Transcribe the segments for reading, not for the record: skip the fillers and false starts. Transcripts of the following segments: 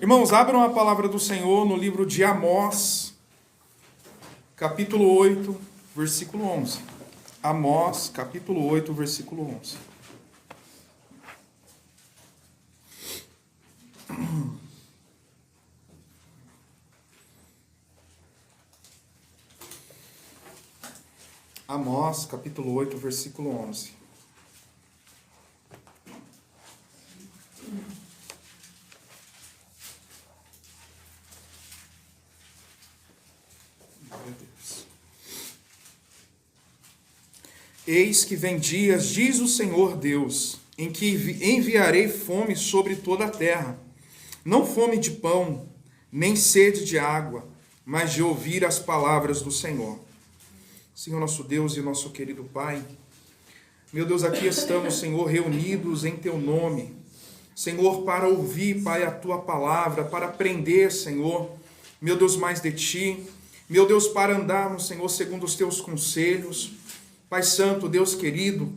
Irmãos, abram a palavra do Senhor no livro de Amós, capítulo 8, versículo 11. Amós, capítulo 8, versículo 11. Amós, capítulo 8, versículo 11. Eis que vem dias, diz o Senhor Deus, em que enviarei fome sobre toda a terra, não fome de pão, nem sede de água, mas de ouvir as palavras do Senhor. Senhor nosso Deus e nosso querido Pai, meu Deus, aqui estamos, Senhor, reunidos em Teu nome, Senhor, para ouvir, Pai, a Tua palavra, para aprender, Senhor, meu Deus, mais de Ti, meu Deus, para andarmos, Senhor, segundo os Teus conselhos. Pai Santo, Deus querido,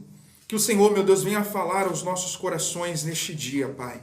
que o Senhor, meu Deus, venha falar aos nossos corações neste dia, Pai.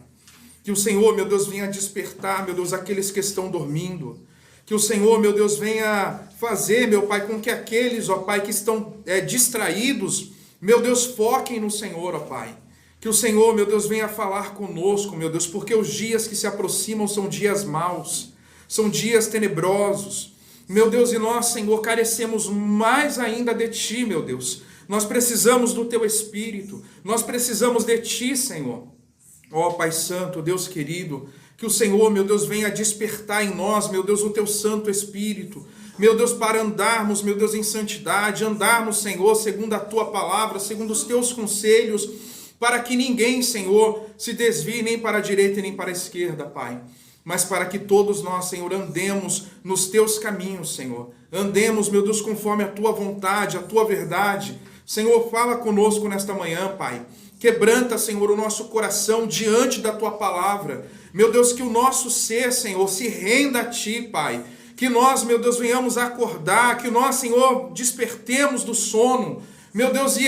Que o Senhor, meu Deus, venha despertar, meu Deus, aqueles que estão dormindo. Que o Senhor, meu Deus, venha fazer, meu Pai, com que aqueles, ó Pai, que estão distraídos, meu Deus, foquem no Senhor, ó Pai. Que o Senhor, meu Deus, venha falar conosco, meu Deus, porque os dias que se aproximam são dias maus, são dias tenebrosos. Meu Deus, e nós, Senhor, carecemos mais ainda de Ti, meu Deus. Nós precisamos do Teu Espírito, nós precisamos de Ti, Senhor. Ó Pai Santo, Deus querido, que o Senhor, meu Deus, venha despertar em nós, meu Deus, o Teu Santo Espírito. Meu Deus, para andarmos, meu Deus, em santidade, andarmos, Senhor, segundo a Tua palavra, segundo os Teus conselhos, para que ninguém, Senhor, se desvie nem para a direita nem para a esquerda, Pai. Mas para que todos nós, Senhor, andemos nos Teus caminhos, Senhor. Andemos, meu Deus, conforme a Tua vontade, a Tua verdade. Senhor, fala conosco nesta manhã, Pai. Quebranta, Senhor, o nosso coração diante da Tua palavra. Meu Deus, que o nosso ser, Senhor, se renda a Ti, Pai. Que nós, meu Deus, venhamos a acordar, que nós, Senhor, despertemos do sono. Meu Deus, e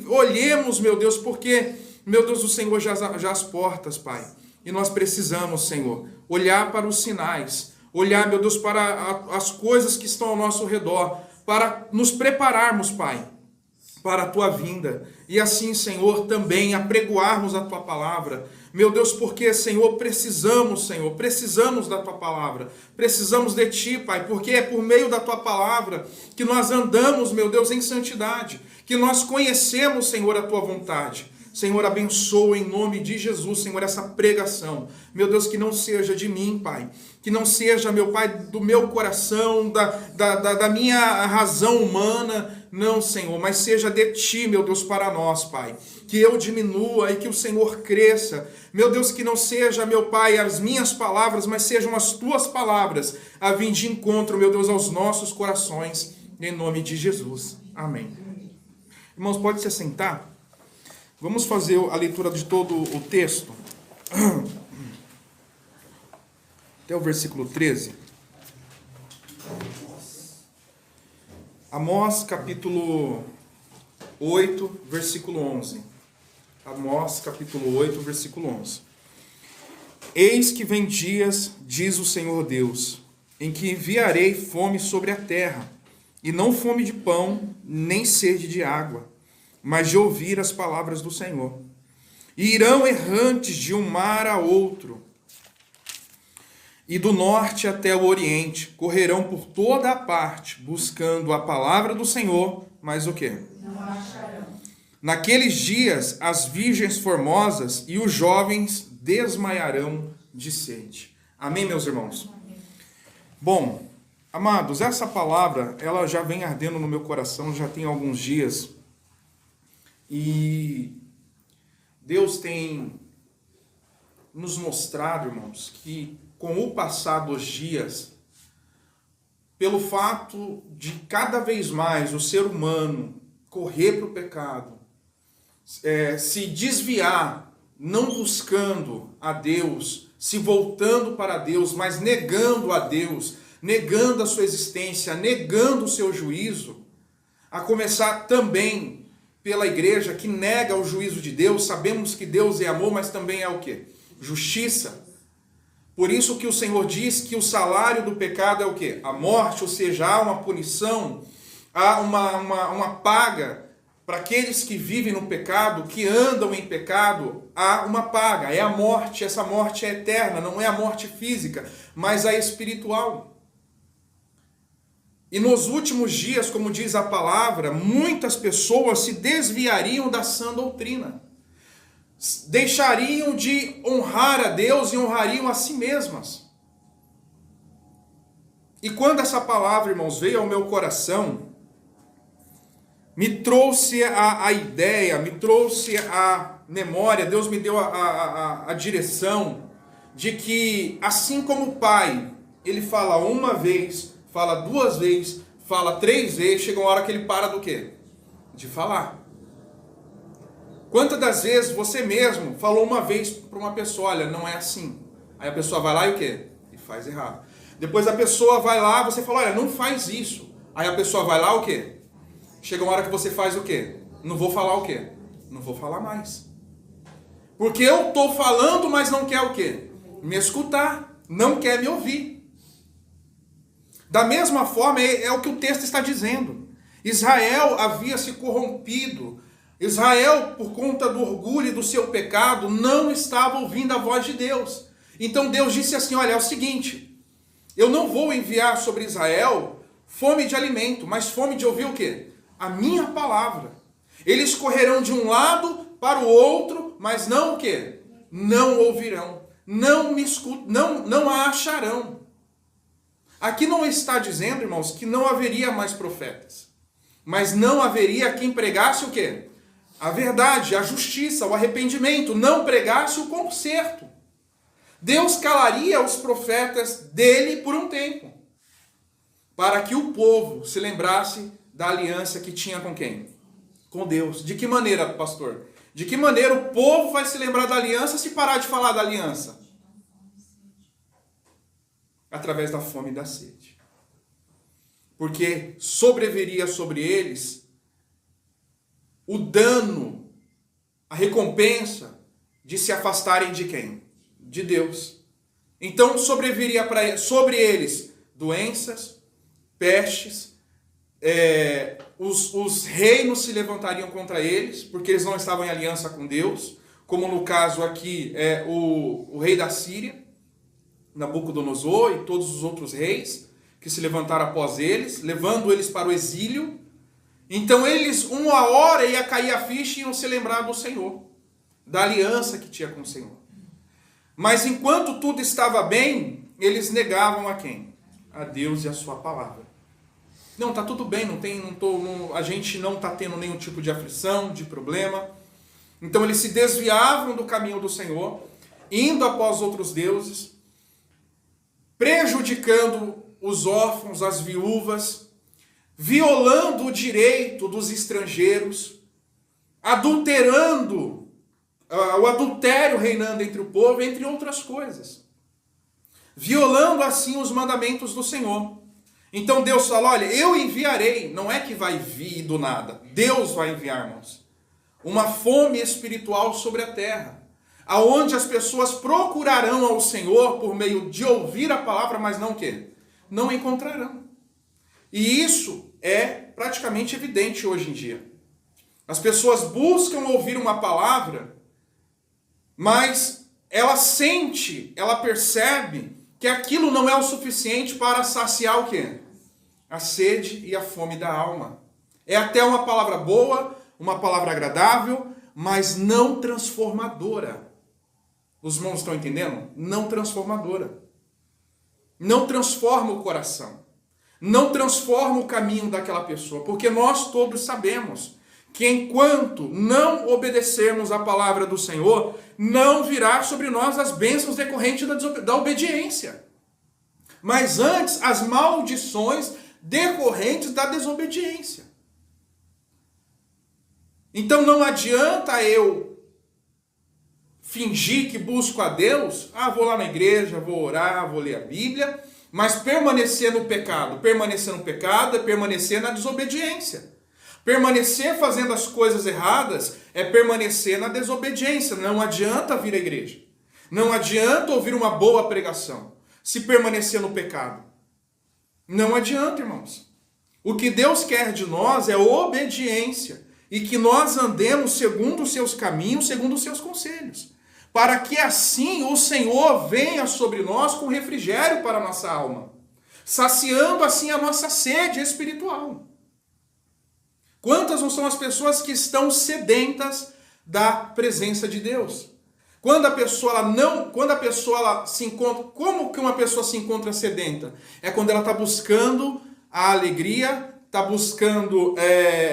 olhemos, meu Deus, porque, meu Deus, o Senhor já as portas, Pai. E nós precisamos, Senhor, olhar para os sinais, olhar, meu Deus, para as coisas que estão ao nosso redor, para nos prepararmos, Pai, para a Tua vinda. E assim, Senhor, também apregoarmos a Tua palavra. Meu Deus, porque, Senhor, precisamos da Tua palavra. Precisamos de Ti, Pai, porque é por meio da Tua palavra que nós andamos, meu Deus, em santidade, que nós conhecemos, Senhor, a Tua vontade. Senhor, abençoa em nome de Jesus, Senhor, essa pregação. Meu Deus, que não seja de mim, Pai. Que não seja, meu Pai, do meu coração, da minha razão humana. Não, Senhor, mas seja de Ti, meu Deus, para nós, Pai. Que eu diminua e que o Senhor cresça. Meu Deus, que não seja, meu Pai, as minhas palavras, mas sejam as Tuas palavras, a vir de encontro, meu Deus, aos nossos corações. Em nome de Jesus. Amém. Irmãos, pode se assentar? Vamos fazer a leitura de todo o texto, até o versículo 13. Amós, capítulo 8, versículo 11. Amós, capítulo 8, versículo 11. Eis que vem dias, diz o Senhor Deus, em que enviarei fome sobre a terra, e não fome de pão, nem sede de água, mas de ouvir as palavras do Senhor. E irão errantes de um mar a outro, e do norte até o oriente, correrão por toda a parte, buscando a palavra do Senhor, mas o quê? Não acharão. Naqueles dias, as virgens formosas e os jovens desmaiarão de sede. Amém, meus irmãos? Amém. Bom, amados, essa palavra, ela já vem ardendo no meu coração, já tem alguns dias. E Deus tem nos mostrado, irmãos, que com o passar dos dias, pelo fato de cada vez mais o ser humano correr para o pecado, se desviar, não buscando a Deus, se voltando para Deus, mas negando a Deus, negando a sua existência, negando o seu juízo, a começar também pela igreja que nega o juízo de Deus. Sabemos que Deus é amor, mas também é o quê? Justiça. Por isso que o Senhor diz que o salário do pecado é o quê? A morte, ou seja, há uma punição, há uma paga para aqueles que vivem no pecado, que andam em pecado, há uma paga, é a morte. Essa morte é eterna, não é a morte física, mas a espiritual. E nos últimos dias, como diz a palavra, muitas pessoas se desviariam da sã doutrina. Deixariam de honrar a Deus e honrariam a si mesmas. E quando essa palavra, irmãos, veio ao meu coração, me trouxe a ideia, me trouxe a memória, Deus me deu a direção de que, assim como o Pai, ele fala uma vez, fala duas vezes, fala três vezes, chega uma hora que ele para do quê? De falar. Quantas das vezes você mesmo falou uma vez para uma pessoa, olha, não é assim. Aí a pessoa vai lá e o quê? E faz errado. Depois a pessoa vai lá, você fala, olha, não faz isso. Aí a pessoa vai lá, o quê? Chega uma hora que você faz o quê? Não vou falar o quê? Não vou falar mais. Porque eu estou falando, mas não quer o quê? Me escutar, não quer me ouvir. Da mesma forma, é o que o texto está dizendo. Israel havia se corrompido. Israel, por conta do orgulho e do seu pecado, não estava ouvindo a voz de Deus. Então Deus disse assim, olha, é o seguinte, eu não vou enviar sobre Israel fome de alimento, mas fome de ouvir o quê? A minha palavra. Eles correrão de um lado para o outro, mas não o quê? Não ouvirão, não me escutam, não a acharão. Aqui não está dizendo, irmãos, que não haveria mais profetas, mas não haveria quem pregasse o quê? A verdade, a justiça, o arrependimento, não pregasse o conserto. Deus calaria os profetas dele por um tempo, para que o povo se lembrasse da aliança que tinha com quem? Com Deus. De que maneira, pastor? De que maneira o povo vai se lembrar da aliança se parar de falar da aliança? Através da fome e da sede. Porque sobreviria sobre eles o dano, a recompensa de se afastarem de quem? De Deus. Então sobreviria sobre eles doenças, pestes, os reinos se levantariam contra eles, porque eles não estavam em aliança com Deus, como no caso aqui o rei da Síria, Nabucodonosor e todos os outros reis que se levantaram após eles, levando eles para o exílio. Então eles, uma hora ia cair a ficha e iam se lembrar do Senhor, da aliança que tinha com o Senhor. Mas enquanto tudo estava bem, eles negavam a quem? A Deus e a sua palavra. Não, tá tudo bem, a gente não está tendo nenhum tipo de aflição, de problema. Então eles se desviavam do caminho do Senhor, indo após outros deuses, prejudicando os órfãos, as viúvas, violando o direito dos estrangeiros, adulterando, o adultério reinando entre o povo, entre outras coisas. Violando assim os mandamentos do Senhor. Então Deus fala, olha, eu enviarei, não é que vai vir do nada, Deus vai enviar, irmãos, uma fome espiritual sobre a terra, aonde as pessoas procurarão ao Senhor por meio de ouvir a palavra, mas não o quê? Não encontrarão. E isso é praticamente evidente hoje em dia. As pessoas buscam ouvir uma palavra, mas ela sente, ela percebe que aquilo não é o suficiente para saciar o quê? A sede e a fome da alma. É até uma palavra boa, uma palavra agradável, mas não transformadora. Os irmãos estão entendendo? Não transformadora. Não transforma o coração. Não transforma o caminho daquela pessoa. Porque nós todos sabemos que enquanto não obedecermos a palavra do Senhor, não virá sobre nós as bênçãos decorrentes da obediência. Mas antes, as maldições decorrentes da desobediência. Então não adianta eu fingir que busco a Deus, vou lá na igreja, vou orar, vou ler a Bíblia, mas permanecer no pecado. Permanecer no pecado é permanecer na desobediência. Permanecer fazendo as coisas erradas é permanecer na desobediência. Não adianta vir à igreja. Não adianta ouvir uma boa pregação se permanecer no pecado. Não adianta, irmãos. O que Deus quer de nós é obediência e que nós andemos segundo os seus caminhos, segundo os seus conselhos, para que assim o Senhor venha sobre nós com refrigério para a nossa alma, saciando assim a nossa sede espiritual. Quantas não são as pessoas que estão sedentas da presença de Deus? Quando a pessoa se encontra, como que uma pessoa se encontra sedenta? É quando ela está buscando a alegria, está buscando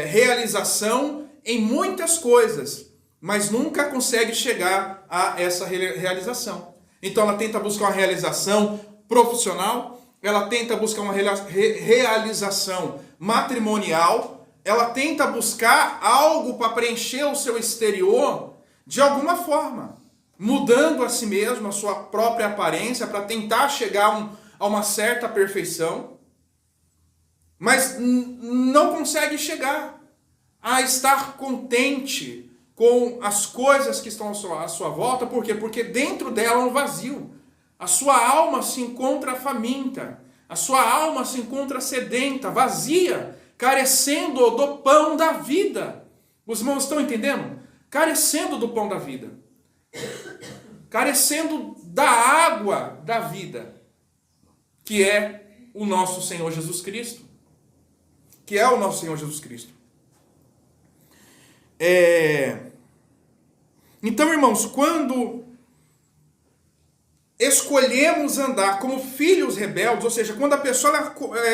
realização em muitas coisas, mas nunca consegue chegar a essa realização. Então ela tenta buscar uma realização profissional, ela tenta buscar uma realização matrimonial, ela tenta buscar algo para preencher o seu exterior de alguma forma, mudando a si mesmo, a sua própria aparência, para tentar chegar a uma certa perfeição, mas não consegue chegar a estar contente com as coisas que estão à sua volta. Por quê? Porque dentro dela é um vazio. A sua alma se encontra faminta, a sua alma se encontra sedenta, vazia, carecendo do pão da vida. Os irmãos estão entendendo? Carecendo do pão da vida, carecendo da água da vida, que é o nosso Senhor Jesus Cristo. Que é o nosso Senhor Jesus Cristo. Então, irmãos, quando escolhemos andar como filhos rebeldes, ou seja, quando a pessoa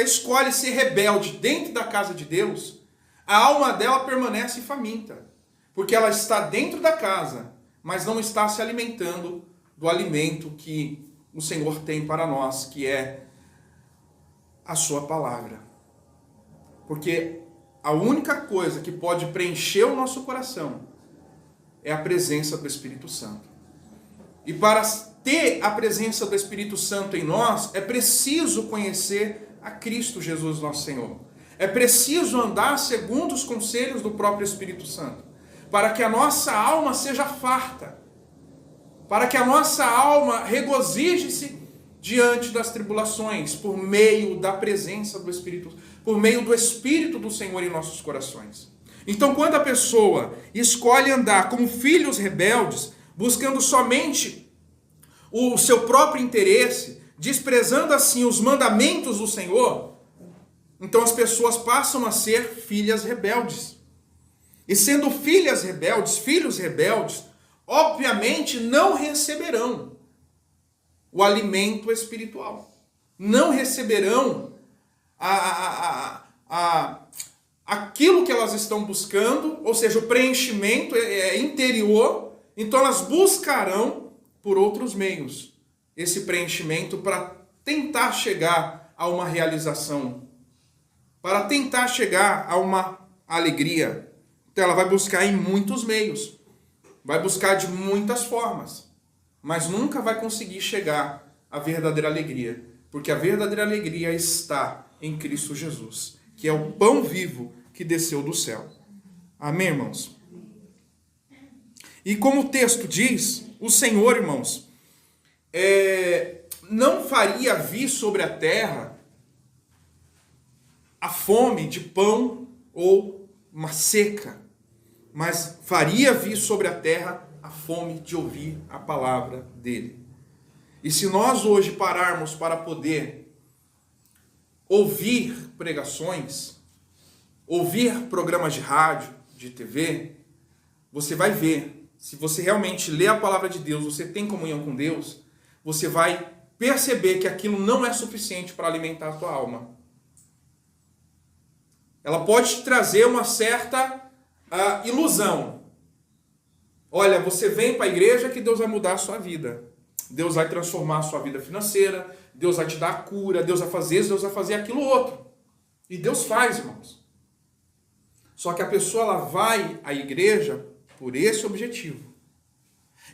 escolhe ser rebelde dentro da casa de Deus, a alma dela permanece faminta, porque ela está dentro da casa, mas não está se alimentando do alimento que o Senhor tem para nós, que é a sua palavra. Porque a única coisa que pode preencher o nosso coração é a presença do Espírito Santo. E para ter a presença do Espírito Santo em nós, é preciso conhecer a Cristo Jesus, nosso Senhor. É preciso andar segundo os conselhos do próprio Espírito Santo, para que a nossa alma seja farta, para que a nossa alma regozije-se diante das tribulações, por meio da presença do Espírito, por meio do Espírito do Senhor em nossos corações. Então, quando a pessoa escolhe andar como filhos rebeldes, buscando somente o seu próprio interesse, desprezando assim os mandamentos do Senhor, então as pessoas passam a ser filhas rebeldes. E sendo filhas rebeldes, filhos rebeldes, obviamente não receberão o alimento espiritual. Não receberão aquilo que elas estão buscando, ou seja, o preenchimento interior. Então elas buscarão por outros meios esse preenchimento para tentar chegar a uma realização, para tentar chegar a uma alegria. Então ela vai buscar em muitos meios, vai buscar de muitas formas, mas nunca vai conseguir chegar à verdadeira alegria, porque a verdadeira alegria está em Cristo Jesus, que é o pão vivo que desceu do céu. Amém, irmãos? E como o texto diz, o Senhor, irmãos, não faria vir sobre a terra a fome de pão ou uma seca, mas faria vir sobre a terra a fome de ouvir a palavra dele. E se nós hoje pararmos para poder ouvir pregações, ouvir programas de rádio, de TV, você vai ver, se você realmente lê a palavra de Deus, você tem comunhão com Deus, você vai perceber que aquilo não é suficiente para alimentar a tua alma. Ela pode te trazer uma certa ilusão. Olha, você vem para a igreja que Deus vai mudar a sua vida. Deus vai transformar a sua vida financeira, Deus vai te dar a cura, Deus vai fazer isso, Deus vai fazer aquilo outro. E Deus faz, irmãos. Só que a pessoa ela vai à igreja por esse objetivo.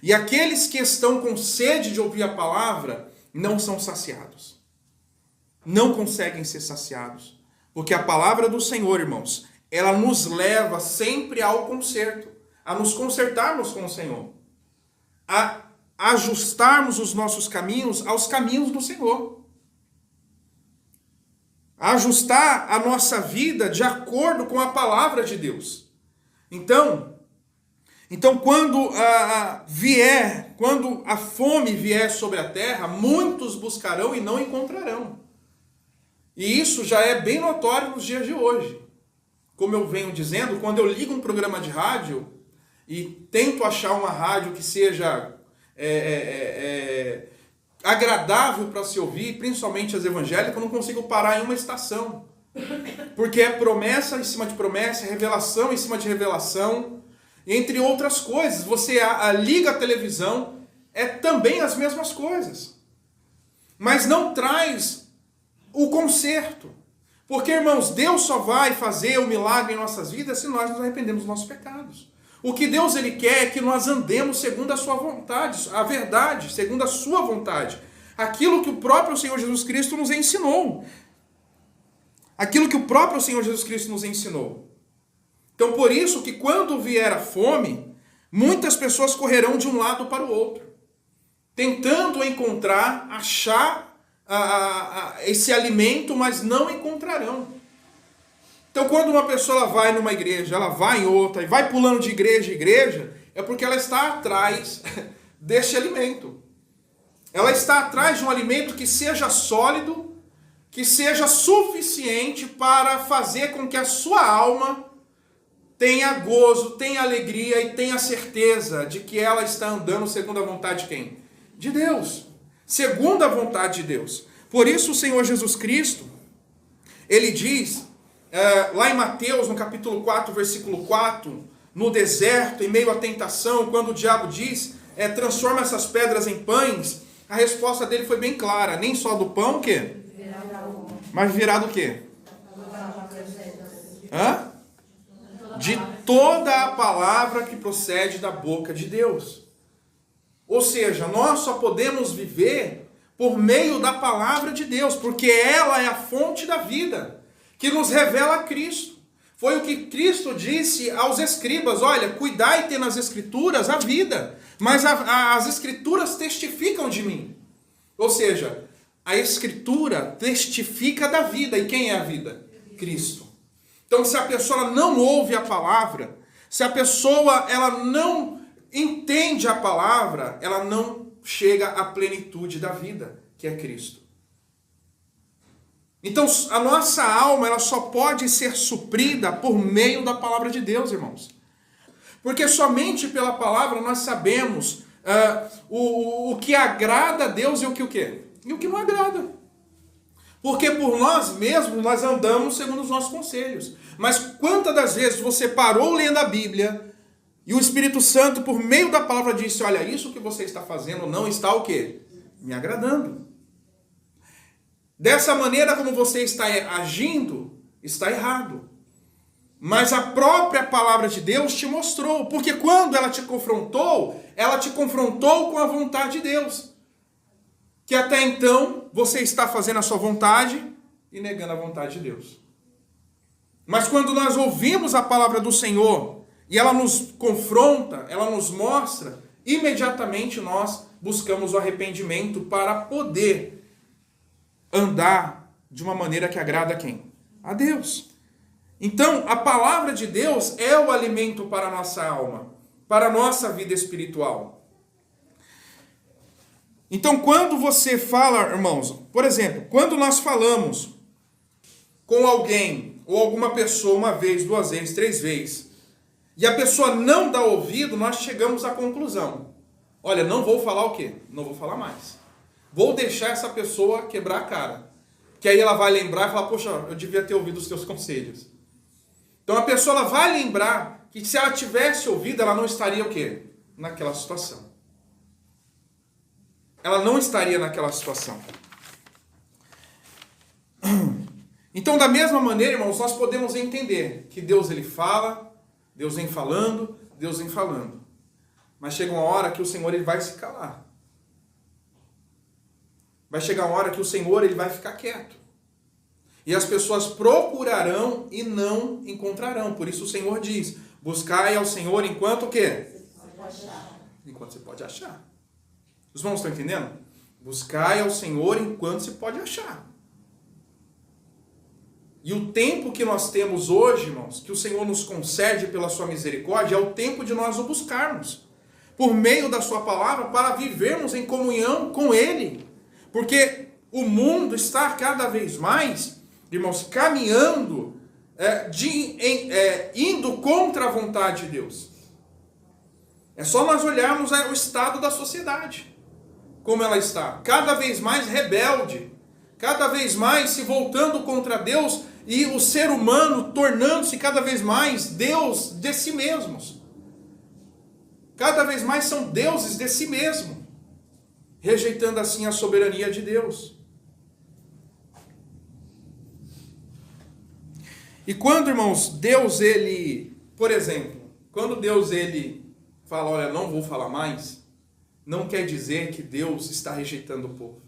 E aqueles que estão com sede de ouvir a palavra não são saciados. Não conseguem ser saciados. Porque a palavra do Senhor, irmãos, ela nos leva sempre ao conserto, a nos consertarmos com o Senhor, a ajustarmos os nossos caminhos aos caminhos do Senhor. Ajustar a nossa vida de acordo com a palavra de Deus. Então quando quando a fome vier sobre a terra, muitos buscarão e não encontrarão. E isso já é bem notório nos dias de hoje. Como eu venho dizendo, quando eu ligo um programa de rádio e tento achar uma rádio que seja agradável para se ouvir, principalmente as evangélicas, eu não consigo parar em uma estação. Porque é promessa em cima de promessa, é revelação em cima de revelação, entre outras coisas. Você liga a televisão, é também as mesmas coisas. Mas não traz o conserto. Porque, irmãos, Deus só vai fazer o milagre em nossas vidas se nós nos arrependemos dos nossos pecados. O que Deus ele quer é que nós andemos segundo a sua vontade, a verdade, segundo a sua vontade. Aquilo que o próprio Senhor Jesus Cristo nos ensinou. Aquilo que o próprio Senhor Jesus Cristo nos ensinou. Então, por isso que quando vier a fome, muitas pessoas correrão de um lado para o outro, tentando encontrar, achar esse alimento, mas não encontrarão. Então, quando uma pessoa ela vai numa igreja, ela vai em outra, e vai pulando de igreja em igreja, é porque ela está atrás deste alimento. Ela está atrás de um alimento que seja sólido, que seja suficiente para fazer com que a sua alma tenha gozo, tenha alegria e tenha certeza de que ela está andando segundo a vontade de quem? De Deus. Segundo a vontade de Deus. Por isso o Senhor Jesus Cristo, ele diz, lá em Mateus, no capítulo 4, versículo 4, no deserto, em meio à tentação, quando o diabo diz, transforma essas pedras em pães, a resposta dele foi bem clara, nem só do pão, o quê? Mas virá do quê? De toda a palavra que procede da boca de Deus. Ou seja, nós só podemos viver por meio da palavra de Deus, porque ela é a fonte da vida, que nos revela Cristo. Foi o que Cristo disse aos escribas, olha, cuidai-te nas escrituras a vida, mas as escrituras testificam de mim. Ou seja, a escritura testifica da vida, e quem é a vida? Cristo. Então, se a pessoa não ouve a palavra, se a pessoa ela não entende a palavra, ela não chega à plenitude da vida, que é Cristo. Então, a nossa alma ela só pode ser suprida por meio da palavra de Deus, irmãos. Porque somente pela palavra nós sabemos o que agrada a Deus e o que E o que não agrada. Porque por nós mesmos nós andamos segundo os nossos conselhos. Mas quantas das vezes você parou lendo a Bíblia e o Espírito Santo, por meio da palavra, disse, olha, isso que você está fazendo não está o quê? Me agradando. Dessa maneira como você está agindo, está errado. Mas a própria palavra de Deus te mostrou. Porque quando ela te confrontou com a vontade de Deus. Que até então você está fazendo a sua vontade e negando a vontade de Deus. Mas quando nós ouvimos a palavra do Senhor e ela nos confronta, ela nos mostra, imediatamente nós buscamos o arrependimento para poder andar de uma maneira que agrada a quem? A Deus. Então, a palavra de Deus é o alimento para a nossa alma, para a nossa vida espiritual. Então, quando você fala, irmãos, por exemplo, quando nós falamos com alguém ou alguma pessoa uma vez, duas vezes, três vezes, e a pessoa não dá ouvido, nós chegamos à conclusão. Olha, não vou falar o quê? Não vou falar mais. Vou deixar essa pessoa quebrar a cara. Que aí ela vai lembrar e falar, poxa, eu devia ter ouvido os teus conselhos. Então a pessoa ela vai lembrar que se ela tivesse ouvido, ela não estaria o quê? Naquela situação. Ela não estaria naquela situação. Então, da mesma maneira, irmãos, nós podemos entender que Deus ele fala, Deus vem falando, Deus vem falando. Mas chega uma hora que o Senhor ele vai se calar. Vai chegar uma hora que o Senhor ele vai ficar quieto. E as pessoas procurarão e não encontrarão. Por isso o Senhor diz, buscai ao Senhor enquanto o quê? Enquanto você pode achar. Os irmãos estão entendendo? Buscai ao Senhor enquanto se pode achar. E o tempo que nós temos hoje, irmãos, que o Senhor nos concede pela sua misericórdia, é o tempo de nós o buscarmos, por meio da sua palavra, para vivermos em comunhão com Ele. Porque o mundo está cada vez mais, irmãos, caminhando, indo contra a vontade de Deus. É só nós olharmos o estado da sociedade, como ela está, cada vez mais rebelde, cada vez mais se voltando contra Deus, e o ser humano tornando-se cada vez mais Deus de si mesmos. Cada vez mais são deuses de si mesmo, rejeitando assim a soberania de Deus. E quando, irmãos, Deus, ele, por exemplo, quando Deus, ele fala, olha, não vou falar mais, não quer dizer que Deus está rejeitando o povo.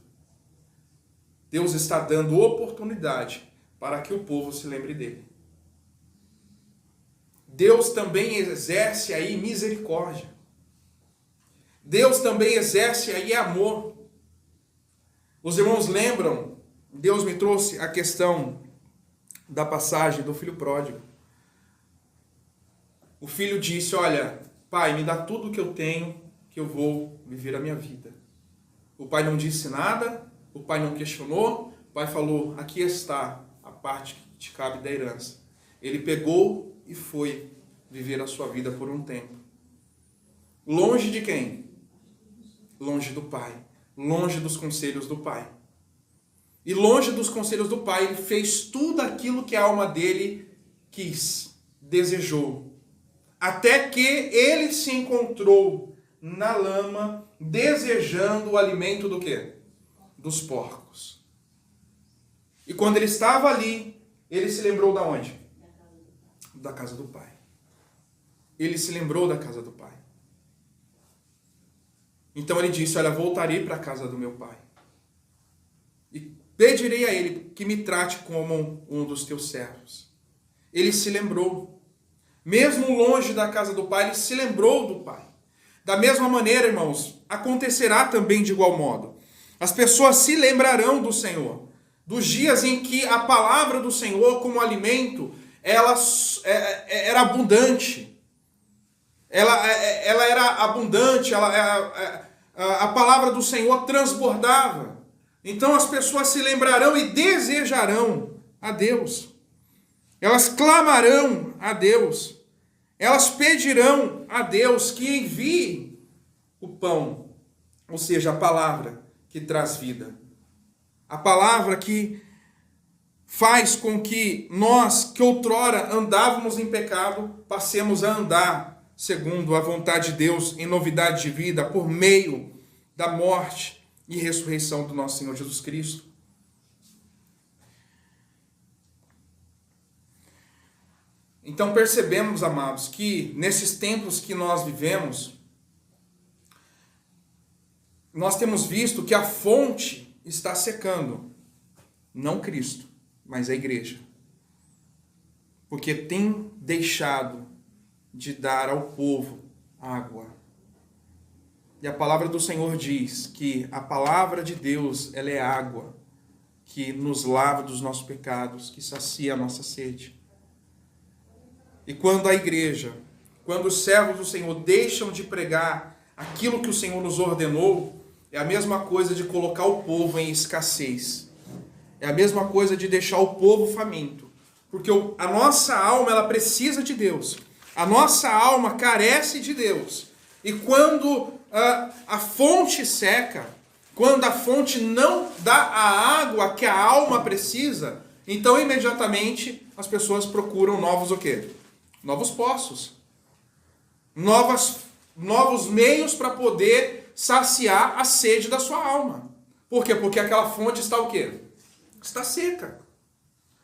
Deus está dando oportunidade para que o povo se lembre dele. Deus também exerce aí misericórdia. Deus também exerce aí amor. Os irmãos lembram, Deus me trouxe a questão da passagem do filho pródigo. O filho disse, olha, pai, me dá tudo o que eu tenho, que eu vou viver a minha vida. O pai não disse nada, o pai não questionou, o pai falou, aqui está a parte que te cabe da herança. Ele pegou e foi viver a sua vida por um tempo. Longe de quem? Longe do pai. Longe dos conselhos do pai. E longe dos conselhos do pai, ele fez tudo aquilo que a alma dele quis, desejou. Até que ele se encontrou na lama, desejando o alimento do quê? Dos porcos. E quando ele estava ali, ele se lembrou da onde? Da casa do pai. Ele se lembrou da casa do pai. Então ele disse, olha, voltarei para a casa do meu pai. E pedirei a ele que me trate como um dos teus servos. Ele se lembrou. Mesmo longe da casa do pai, ele se lembrou do pai. Da mesma maneira, irmãos, acontecerá também de igual modo. As pessoas se lembrarão do Senhor. Dos dias em que a palavra do Senhor como alimento, ela era abundante. Ela era abundante, a palavra do Senhor transbordava. Então as pessoas se lembrarão e desejarão a Deus. Elas clamarão a Deus. Elas pedirão a Deus que envie o pão, ou seja, a palavra que traz vida. A palavra que faz com que nós, que outrora andávamos em pecado, passemos a andar segundo a vontade de Deus, em novidade de vida, por meio da morte e ressurreição do nosso Senhor Jesus Cristo. Então percebemos, amados, que nesses tempos que nós vivemos, nós temos visto que a fonte está secando. Não Cristo, mas a igreja. Porque tem deixado de dar ao povo água. E a palavra do Senhor diz que a palavra de Deus, ela é água que nos lava dos nossos pecados, que sacia a nossa sede. E quando a igreja, quando os servos do Senhor deixam de pregar aquilo que o Senhor nos ordenou, é a mesma coisa de colocar o povo em escassez. É a mesma coisa de deixar o povo faminto. Porque a nossa alma, ela precisa de Deus. A nossa alma carece de Deus. E quando a fonte seca, quando a fonte não dá a água que a alma precisa, então imediatamente as pessoas procuram novos o quê? Novos poços. Novos meios para poder saciar a sede da sua alma. Por quê? Porque aquela fonte está o quê? Está seca.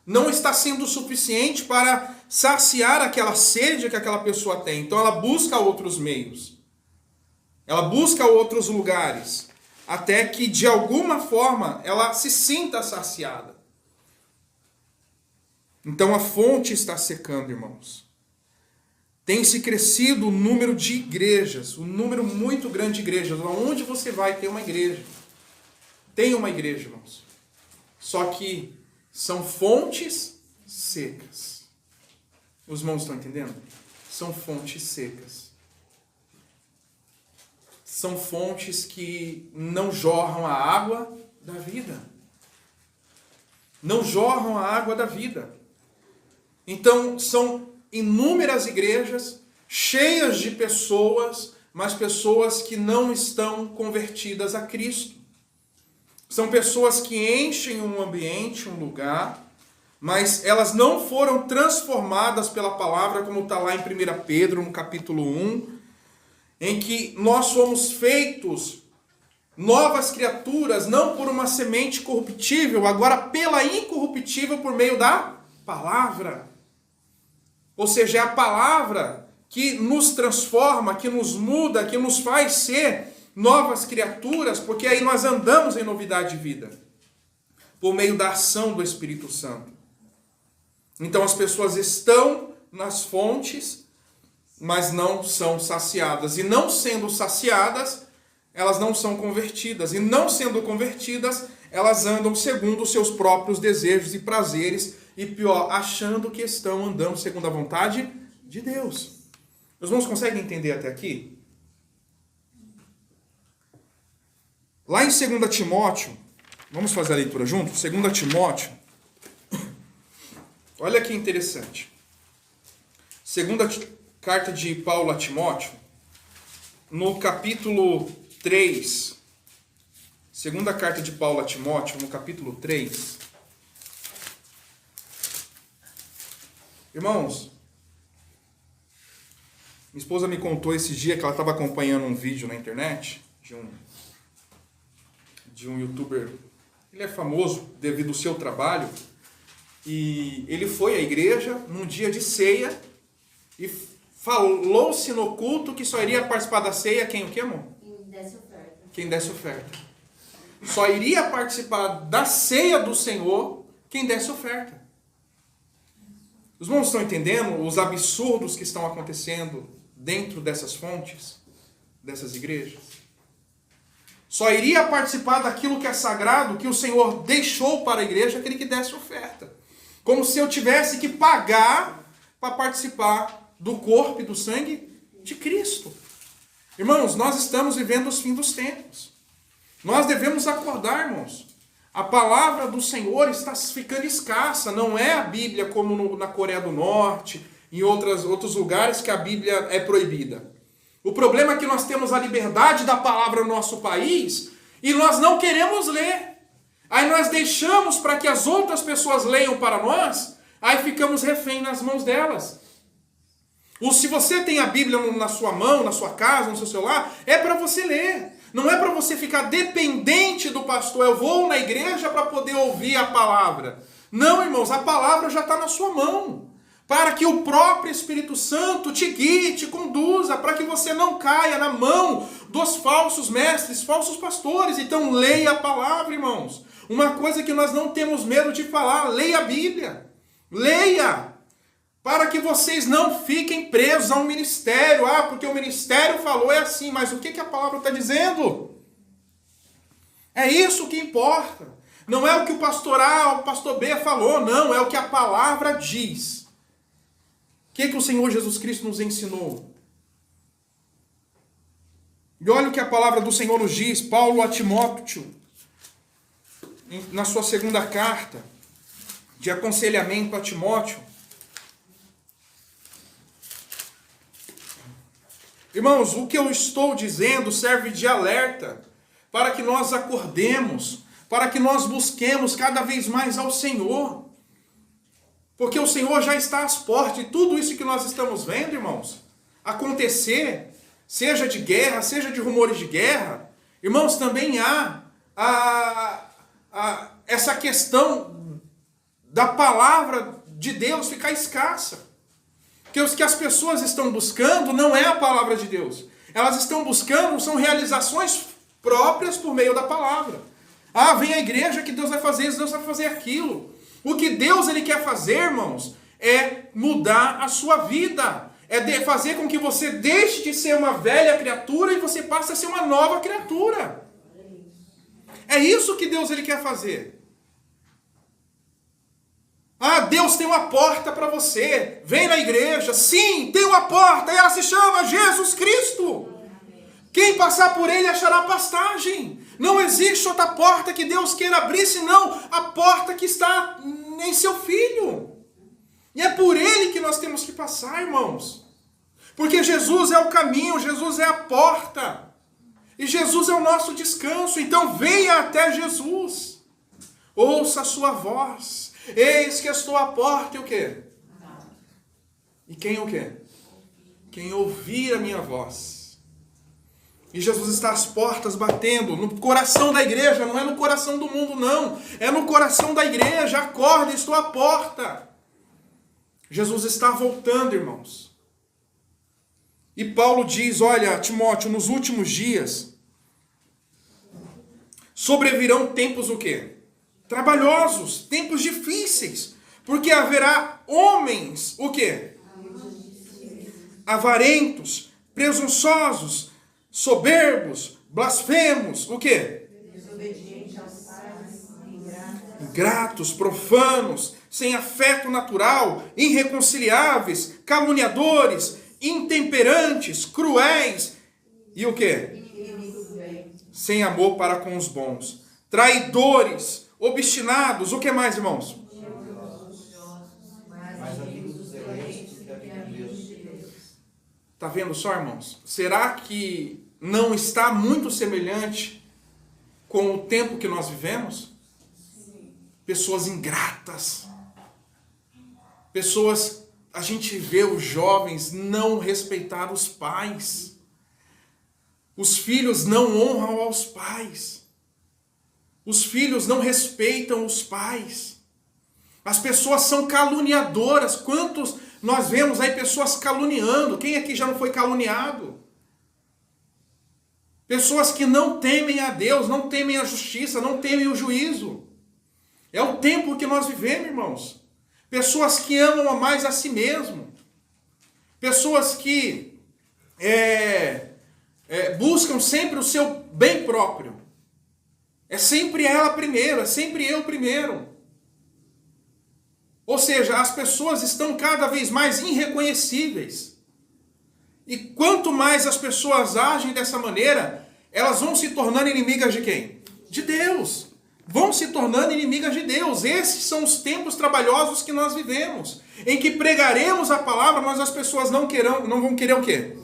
Não está sendo suficiente para saciar aquela sede que aquela pessoa tem. Então ela busca outros meios. Ela busca outros lugares. Até que de alguma forma ela se sinta saciada. Então a fonte está secando, irmãos. tem se crescido o número de igrejas, um número muito grande de igrejas. Onde você vai ter uma igreja? Tem uma igreja, irmãos. Só que são fontes secas. Os irmãos estão entendendo? São fontes secas. São fontes que não jorram a água da vida. Não jorram a água da vida. Então, são inúmeras igrejas cheias de pessoas, mas pessoas que não estão convertidas a Cristo. São pessoas que enchem um ambiente, um lugar, mas elas não foram transformadas pela palavra, como está lá em 1 Pedro, no capítulo 1, em que nós somos feitos novas criaturas, não por uma semente corruptível, agora pela incorruptível por meio da palavra. Ou seja, é a palavra que nos transforma, que nos muda, que nos faz ser novas criaturas, porque aí nós andamos em novidade de vida, por meio da ação do Espírito Santo. Então as pessoas estão nas fontes, mas não são saciadas. E não sendo saciadas, elas não são convertidas. E não sendo convertidas, elas andam segundo os seus próprios desejos e prazeres. E pior, achando que estão andando segundo a vontade de Deus. Os irmãos conseguem entender até aqui? Lá em 2 Timóteo, vamos fazer a leitura junto? 2 Timóteo, olha que interessante. Segunda carta de Paulo a Timóteo, no capítulo 3. Segunda carta de Paulo a Timóteo, no capítulo 3. Irmãos, minha esposa me contou esse dia que ela estava acompanhando um vídeo na internet de um youtuber. Ele é famoso devido ao seu trabalho. E ele foi à igreja num dia de ceia e falou-se no culto que só iria participar da ceia quem o que, amor? Quem desse oferta. Quem desse oferta. Só iria participar da ceia do Senhor quem desse oferta. Os irmãos estão entendendo os absurdos que estão acontecendo dentro dessas fontes, dessas igrejas? Só iria participar daquilo que é sagrado, que o Senhor deixou para a igreja, aquele que desse oferta. Como se eu tivesse que pagar para participar do corpo e do sangue de Cristo. Irmãos, nós estamos vivendo os fins dos tempos. Nós devemos acordar, irmãos. A palavra do Senhor está ficando escassa. Não é a Bíblia como na Coreia do Norte, em outros lugares que a Bíblia é proibida. O problema é que nós temos a liberdade da palavra no nosso país e nós não queremos ler. Aí nós deixamos para que as outras pessoas leiam para nós, aí ficamos refém nas mãos delas. Ou se você tem a Bíblia na sua mão, na sua casa, no seu celular, é para você ler. Não é para você ficar dependente do pastor. Eu vou na igreja para poder ouvir a palavra. Não, irmãos, a palavra já está na sua mão. Para que o próprio Espírito Santo te guie, te conduza, para que você não caia na mão dos falsos mestres, falsos pastores. Então leia a palavra, irmãos. Uma coisa que nós não temos medo de falar, leia a Bíblia. Leia! Para que vocês não fiquem presos a um ministério. Ah, porque o ministério falou é assim, mas o que a palavra está dizendo? É isso que importa. Não é o que o pastor A, o pastor B falou, não, é o que a palavra diz. O que o Senhor Jesus Cristo nos ensinou? E olha o que a palavra do Senhor nos diz, Paulo a Timóteo, na sua segunda carta de aconselhamento a Timóteo. Irmãos, o que eu estou dizendo serve de alerta para que nós acordemos, para que nós busquemos cada vez mais ao Senhor. Porque o Senhor já está às portas e tudo isso que nós estamos vendo, irmãos, acontecer, seja de guerra, seja de rumores de guerra, irmãos, também há essa questão da palavra de Deus ficar escassa. Que o que as pessoas estão buscando não é a palavra de Deus. Elas estão buscando, são realizações próprias por meio da palavra. Ah, vem a igreja que Deus vai fazer isso, Deus vai fazer aquilo. O que Deus ele quer fazer, irmãos, é mudar a sua vida. É fazer com que você deixe de ser uma velha criatura e você passe a ser uma nova criatura. É isso que Deus ele quer fazer. Ah, Deus tem uma porta para você. Vem na igreja. Sim, tem uma porta e ela se chama Jesus Cristo. Quem passar por ele achará pastagem. Não existe outra porta que Deus queira abrir, senão a porta que está em seu Filho. E é por ele que nós temos que passar, irmãos. Porque Jesus é o caminho, Jesus é a porta. E Jesus é o nosso descanso. Então venha até Jesus. Ouça a sua voz. Eis que estou à porta e o quê? E quem o quê? Quem ouvir a minha voz. E Jesus está às portas batendo, no coração da igreja, não é no coração do mundo não. É no coração da igreja, acorda, estou à porta. Jesus está voltando, irmãos. E Paulo diz, olha, Timóteo, nos últimos dias, sobrevirão tempos o quê? Trabalhosos, tempos difíceis, porque haverá homens, o quê? Avarentos, presunçosos, soberbos, blasfemos, o quê? Desobedientes aos pais, ingratos, profanos, sem afeto natural, irreconciliáveis, caluniadores, intemperantes, cruéis, e o quê? Sem amor para com os bons, traidores, obstinados, o que mais, irmãos? Está vendo só, irmãos? Será que não está muito semelhante com o tempo que nós vivemos? Pessoas ingratas. Pessoas, a gente vê os jovens não respeitar os pais. Os filhos não honram aos pais. Os filhos não respeitam os pais. As pessoas são caluniadoras. Quantos nós vemos aí pessoas caluniando? Quem aqui já não foi caluniado? Pessoas que não temem a Deus, não temem a justiça, não temem o juízo. É o tempo que nós vivemos, irmãos. Pessoas que amam mais a si mesmo. Pessoas que buscam sempre o seu bem próprio. É sempre ela primeiro, é sempre eu primeiro. Ou seja, as pessoas estão cada vez mais irreconhecíveis. E quanto mais as pessoas agem dessa maneira, elas vão se tornando inimigas de quem? De Deus. Vão se tornando inimigas de Deus. Esses são os tempos trabalhosos que nós vivemos. Em que pregaremos a palavra, mas as pessoas não vão querer o quê?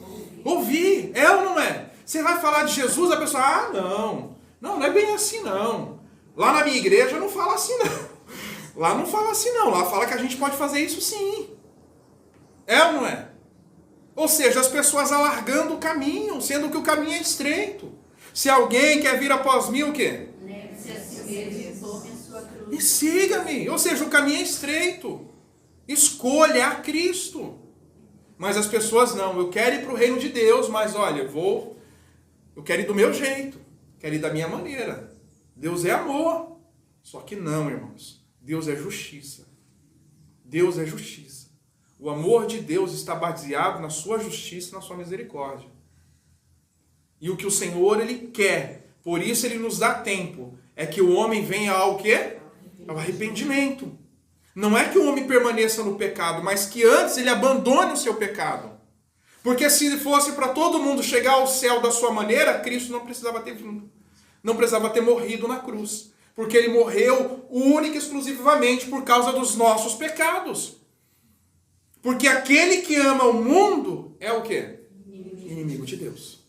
Ouvir. É ou não é? Você vai falar de Jesus, a pessoa, não. Não é bem assim não. Lá na minha igreja não fala assim não. Lá não fala assim não. Lá fala que a gente pode fazer isso sim. É ou não é? Ou seja, as pessoas alargando o caminho, sendo que o caminho é estreito. Se alguém quer vir após mim, o quê? E siga-me. Ou seja, o caminho é estreito. Escolha a Cristo. Mas as pessoas não. Eu quero ir para o reino de Deus, mas olha, eu quero ir do meu jeito. Quero ir da minha maneira. Deus é amor. Só que não, irmãos. Deus é justiça. Deus é justiça. O amor de Deus está baseado na sua justiça e na sua misericórdia. E o que o Senhor, Ele quer, por isso Ele nos dá tempo, é que o homem venha ao quê? Ao arrependimento. Não é que o homem permaneça no pecado, mas que antes ele abandone o seu pecado. Porque se fosse para todo mundo chegar ao céu da sua maneira, Cristo não precisava ter vindo. Não precisava ter morrido na cruz. Porque Ele morreu única e exclusivamente por causa dos nossos pecados. Porque aquele que ama o mundo é o quê? Inimigo de Deus.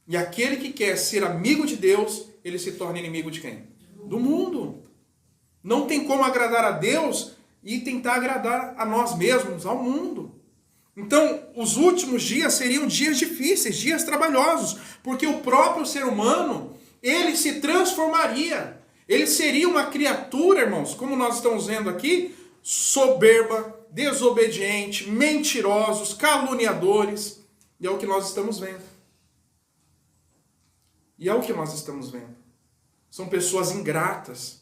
E aquele que quer ser amigo de Deus, ele se torna inimigo de quem? Do mundo. Não tem como agradar a Deus e tentar agradar a nós mesmos, ao mundo. Então, os últimos dias seriam dias difíceis, dias trabalhosos, porque o próprio ser humano, ele se transformaria. Ele seria uma criatura, irmãos, como nós estamos vendo aqui, soberba, desobediente, mentirosos, caluniadores. E é o que nós estamos vendo. E é o que nós estamos vendo. São pessoas ingratas.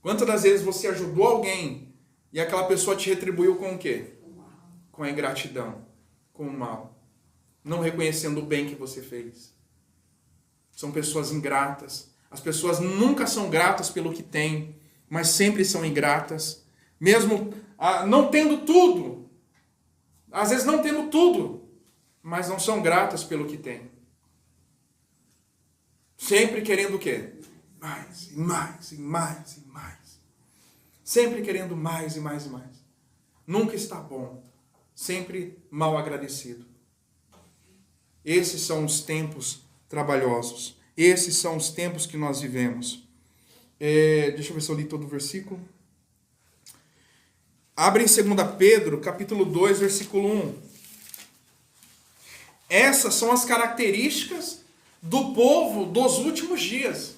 Quantas das vezes você ajudou alguém e aquela pessoa te retribuiu com o quê? com a ingratidão, com o mal, não reconhecendo o bem que você fez. São pessoas ingratas. As pessoas nunca são gratas pelo que têm, mas sempre são ingratas, mesmo não tendo tudo. Às vezes não tendo tudo, mas não são gratas pelo que têm. Sempre querendo o quê? Mais, e mais, e mais, e mais. Sempre querendo mais, e mais, e mais. Nunca está bom. Sempre mal agradecido. Esses são os tempos trabalhosos. Esses são os tempos que nós vivemos. Deixa eu ver se eu li todo o versículo. Abre em 2 Pedro, capítulo 2, versículo 1. Essas são as características do povo dos últimos dias.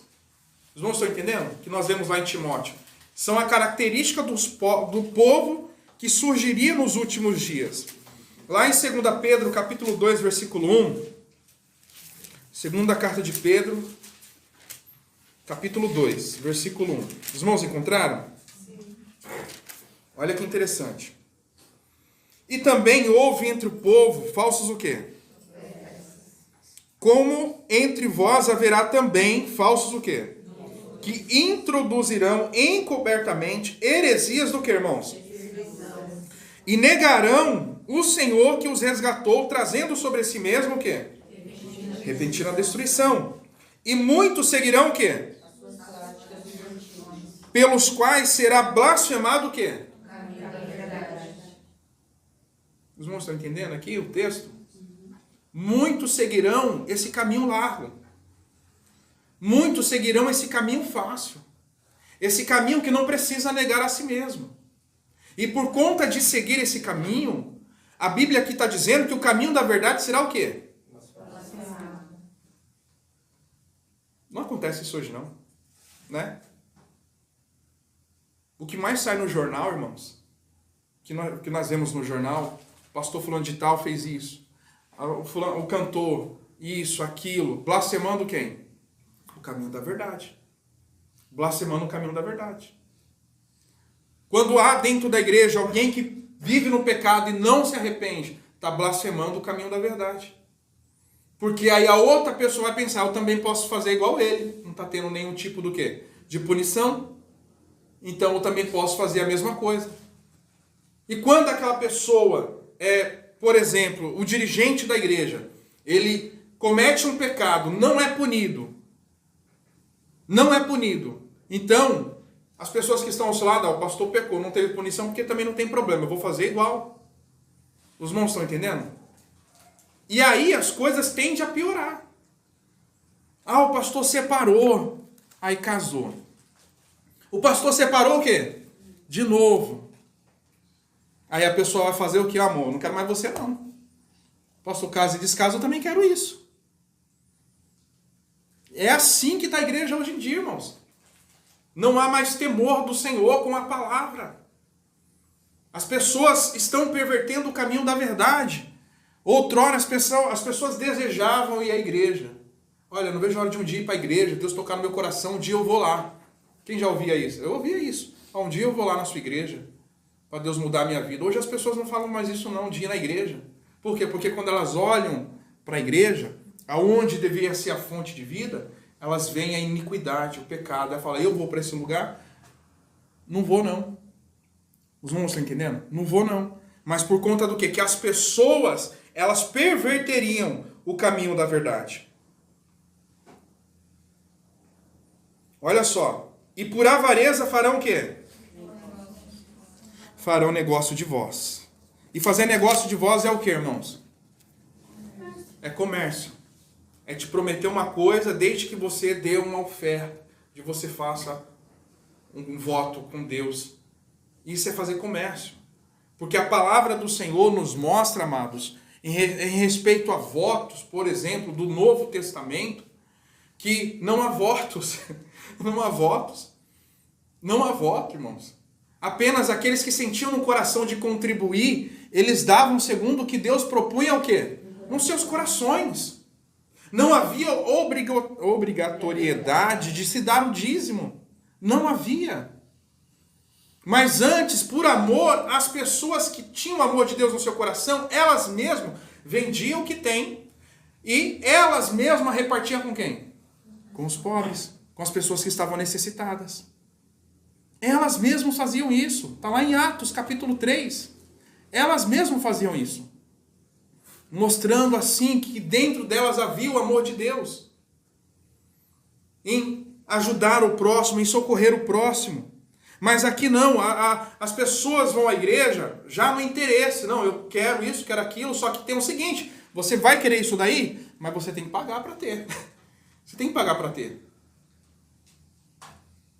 Os irmãos estão entendendo? Que nós vemos lá em Timóteo. São a característica do povo que surgiria nos últimos dias. Lá em 2 Pedro, capítulo 2, versículo 1. Segunda carta de Pedro, capítulo 2, versículo 1. Os irmãos encontraram? Sim. Olha que interessante. E também houve entre o povo falsos o quê? Como entre vós haverá também falsos o quê? Que introduzirão encobertamente heresias do que, irmãos? E negarão o Senhor que os resgatou, trazendo sobre si mesmo o quê? Repentina destruição. E muitos seguirão o quê? Pelos quais será blasfemado o quê? Os irmãos estão entendendo aqui o texto? Muitos seguirão esse caminho largo. Muitos seguirão esse caminho fácil. Esse caminho que não precisa negar a si mesmo. E por conta de seguir esse caminho, a Bíblia aqui está dizendo que o caminho da verdade será o quê? Não acontece isso hoje não, né? O que mais sai no jornal, irmãos, que nós vemos no jornal, o pastor fulano de tal fez isso, o cantor, isso, aquilo, blasfemando quem? O caminho da verdade. Blasfemando o caminho da verdade. Quando há dentro da igreja alguém que vive no pecado e não se arrepende, está blasfemando o caminho da verdade. Porque aí a outra pessoa vai pensar, eu também posso fazer igual ele. Não está tendo nenhum tipo do quê? De punição. Então eu também posso fazer a mesma coisa. E quando aquela pessoa por exemplo, o dirigente da igreja, ele comete um pecado, não é punido. Não é punido. Então, as pessoas que estão ao seu lado, o pastor pecou, não teve punição, porque também não tem problema, eu vou fazer igual. Os irmãos estão entendendo? E aí as coisas tendem a piorar. O pastor separou, aí casou. O pastor separou o quê? De novo. Aí a pessoa vai fazer o que? Amor, não quero mais você não. Pastor casa e descasa, eu também quero isso. É assim que está a igreja hoje em dia, irmãos. Não há mais temor do Senhor com a palavra. As pessoas estão pervertendo o caminho da verdade. Outrora as pessoas desejavam ir à igreja. Olha, eu não vejo a hora de um dia ir para a igreja, Deus tocar no meu coração, um dia eu vou lá. Quem já ouvia isso? Eu ouvia isso. Um dia eu vou lá na sua igreja, para Deus mudar a minha vida. Hoje as pessoas não falam mais isso não, de ir na igreja. Por quê? Porque quando elas olham para a igreja, aonde deveria ser a fonte de vida, elas veem a iniquidade, o pecado. Ela fala, eu vou para esse lugar? Não vou não. Os irmãos estão entendendo? Não vou não. Mas por conta do quê? Que as pessoas, elas perverteriam o caminho da verdade. Olha só. E por avareza farão o quê? Farão negócio de vós. E fazer negócio de vós é o quê, irmãos? É comércio. É te prometer uma coisa desde que você dê uma oferta, de você faça um voto com Deus. Isso é fazer comércio. Porque a palavra do Senhor nos mostra, amados, em respeito a votos, por exemplo, do Novo Testamento, que não há votos. Não há votos. Não há voto, irmãos. Apenas aqueles que sentiam no coração de contribuir, eles davam segundo o que Deus propunha o quê? Nos seus corações. Não havia obrigatoriedade de se dar o dízimo. Não havia. Mas antes, por amor, as pessoas que tinham o amor de Deus no seu coração, elas mesmas vendiam o que têm e elas mesmas repartiam com quem? Com os pobres, com as pessoas que estavam necessitadas. Elas mesmas faziam isso. Está lá em Atos capítulo 3. Elas mesmas faziam isso. Mostrando assim que dentro delas havia o amor de Deus. Em ajudar o próximo, em socorrer o próximo. Mas aqui não, as pessoas vão à igreja já no interesse. Não, eu quero isso, quero aquilo, só que tem o seguinte, você vai querer isso daí, mas você tem que pagar para ter. Você tem que pagar para ter.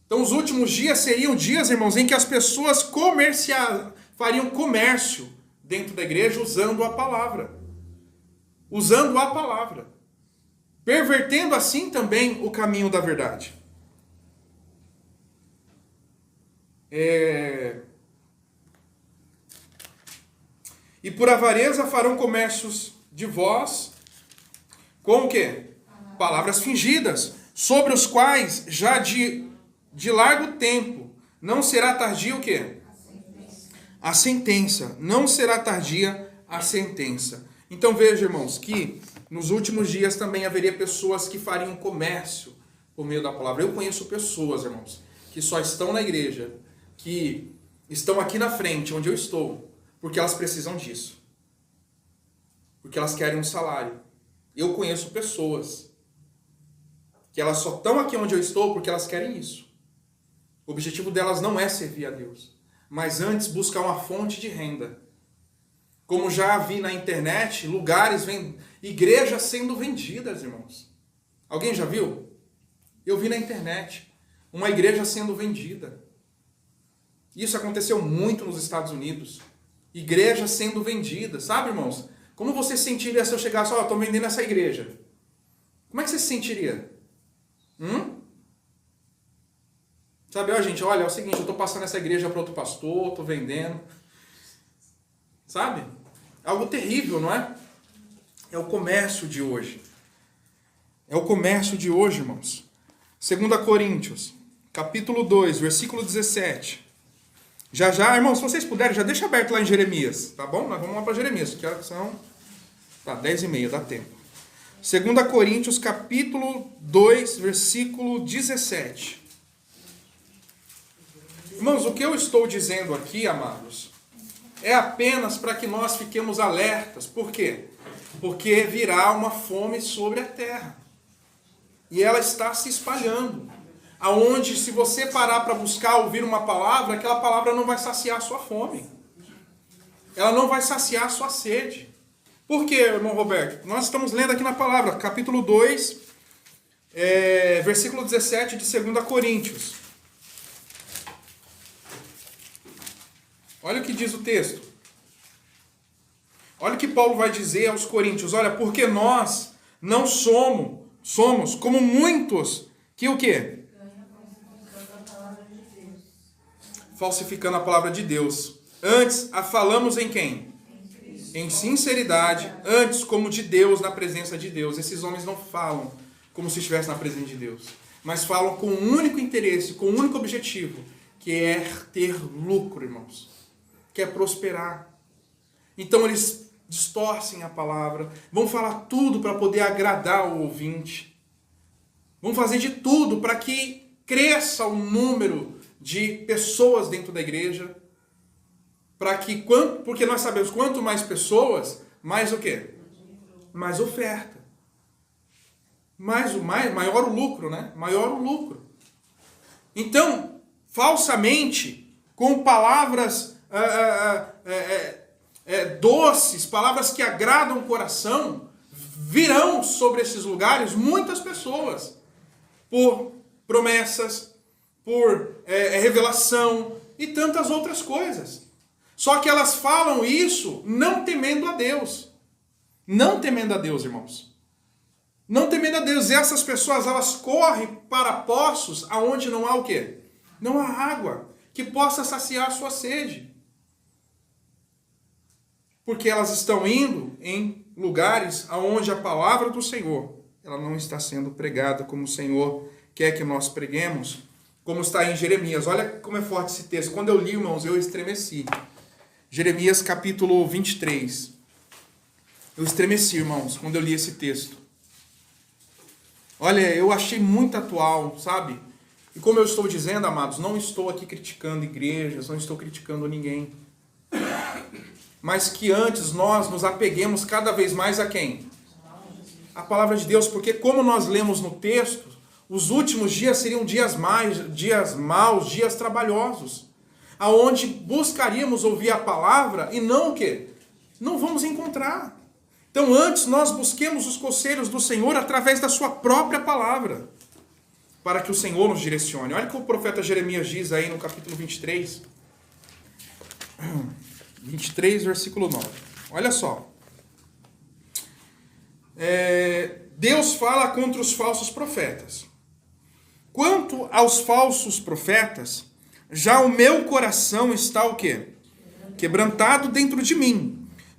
Então os últimos dias seriam dias, irmãos, em que as pessoas fariam comércio dentro da igreja usando a palavra. Usando a palavra. Pervertendo assim também o caminho da verdade. E por avareza farão comércios de vós com o quê? Palavras fingidas, sobre os quais já de largo tempo não será tardia o quê? A sentença. Não será tardia a sentença. Então veja, irmãos, que nos últimos dias também haveria pessoas que fariam comércio por meio da palavra. Eu conheço pessoas, irmãos, que só estão na igreja, que estão aqui na frente, onde eu estou, porque elas precisam disso. Porque elas querem um salário. Eu conheço pessoas que elas só estão aqui onde eu estou porque elas querem isso. O objetivo delas não é servir a Deus, mas antes buscar uma fonte de renda. Como já vi na internet, igrejas sendo vendidas, irmãos. Alguém já viu? Eu vi na internet uma igreja sendo vendida. Isso aconteceu muito nos Estados Unidos. Igreja sendo vendida. Sabe, irmãos? Como você se sentiria se eu chegasse, estou vendendo essa igreja? Como é que você se sentiria? Sabe, gente, olha, é o seguinte, eu estou passando essa igreja para outro pastor, estou vendendo. Sabe? Algo terrível, não é? É o comércio de hoje. É o comércio de hoje, irmãos. 2 Coríntios, capítulo 2, versículo 17. Já, irmãos, se vocês puderem, já deixa aberto lá em Jeremias, tá bom? Nós vamos lá para Jeremias, que horas são? Tá, 10h30, dá tempo. 2 Coríntios, capítulo 2, versículo 17. Irmãos, o que eu estou dizendo aqui, amados, é apenas para que nós fiquemos alertas. Por quê? Porque virá uma fome sobre a terra. E ela está se espalhando. Aonde, se você parar para buscar ouvir uma palavra, aquela palavra não vai saciar a sua fome. Ela não vai saciar a sua sede. Por quê, irmão Roberto? Nós estamos lendo aqui na palavra, capítulo 2, versículo 17 de 2 Coríntios. Olha o que diz o texto. Olha o que Paulo vai dizer aos coríntios. Olha, porque nós não somos como muitos que o quê? Falsificando a palavra de Deus. Antes, a falamos em quem? Em sinceridade. Antes, como de Deus, na presença de Deus. Esses homens não falam como se estivessem na presença de Deus. Mas falam com um único interesse, com um único objetivo. Que é ter lucro, irmãos. Que é prosperar. Então eles distorcem a palavra. Vão falar tudo para poder agradar o ouvinte. Vão fazer de tudo para que cresça o número de pessoas dentro da igreja, porque nós sabemos, quanto mais pessoas, mais o quê? Mais oferta. Maior o lucro, né? Maior o lucro. Então, falsamente, com palavras doces, palavras que agradam o coração, virão sobre esses lugares muitas pessoas, por promessas, por revelação e tantas outras coisas. Só que elas falam isso não temendo a Deus. Não temendo a Deus, irmãos. Não temendo a Deus. E essas pessoas, elas correm para poços aonde não há o quê? Não há água que possa saciar a sua sede. Porque elas estão indo em lugares aonde a palavra do Senhor, ela não está sendo pregada como o Senhor quer que nós preguemos. como está em Jeremias. Olha como é forte esse texto. Quando eu li, irmãos, eu estremeci. Jeremias capítulo 23. Eu estremeci, irmãos, quando eu li esse texto. Olha, eu achei muito atual, sabe? E como eu estou dizendo, amados, não estou aqui criticando igrejas, não estou criticando ninguém. Mas que antes nós nos apeguemos cada vez mais a quem? A palavra de Deus, porque como nós lemos no texto, os últimos dias seriam dias maus, dias trabalhosos, aonde buscaríamos ouvir a palavra e não o quê? Não vamos encontrar. Então antes nós busquemos os conselhos do Senhor através da sua própria palavra, para que o Senhor nos direcione. Olha o que o profeta Jeremias diz aí no capítulo 23. 23, versículo 9. Olha só. Deus fala contra os falsos profetas. Quanto aos falsos profetas, já o meu coração está o quê? Quebrantado dentro de mim.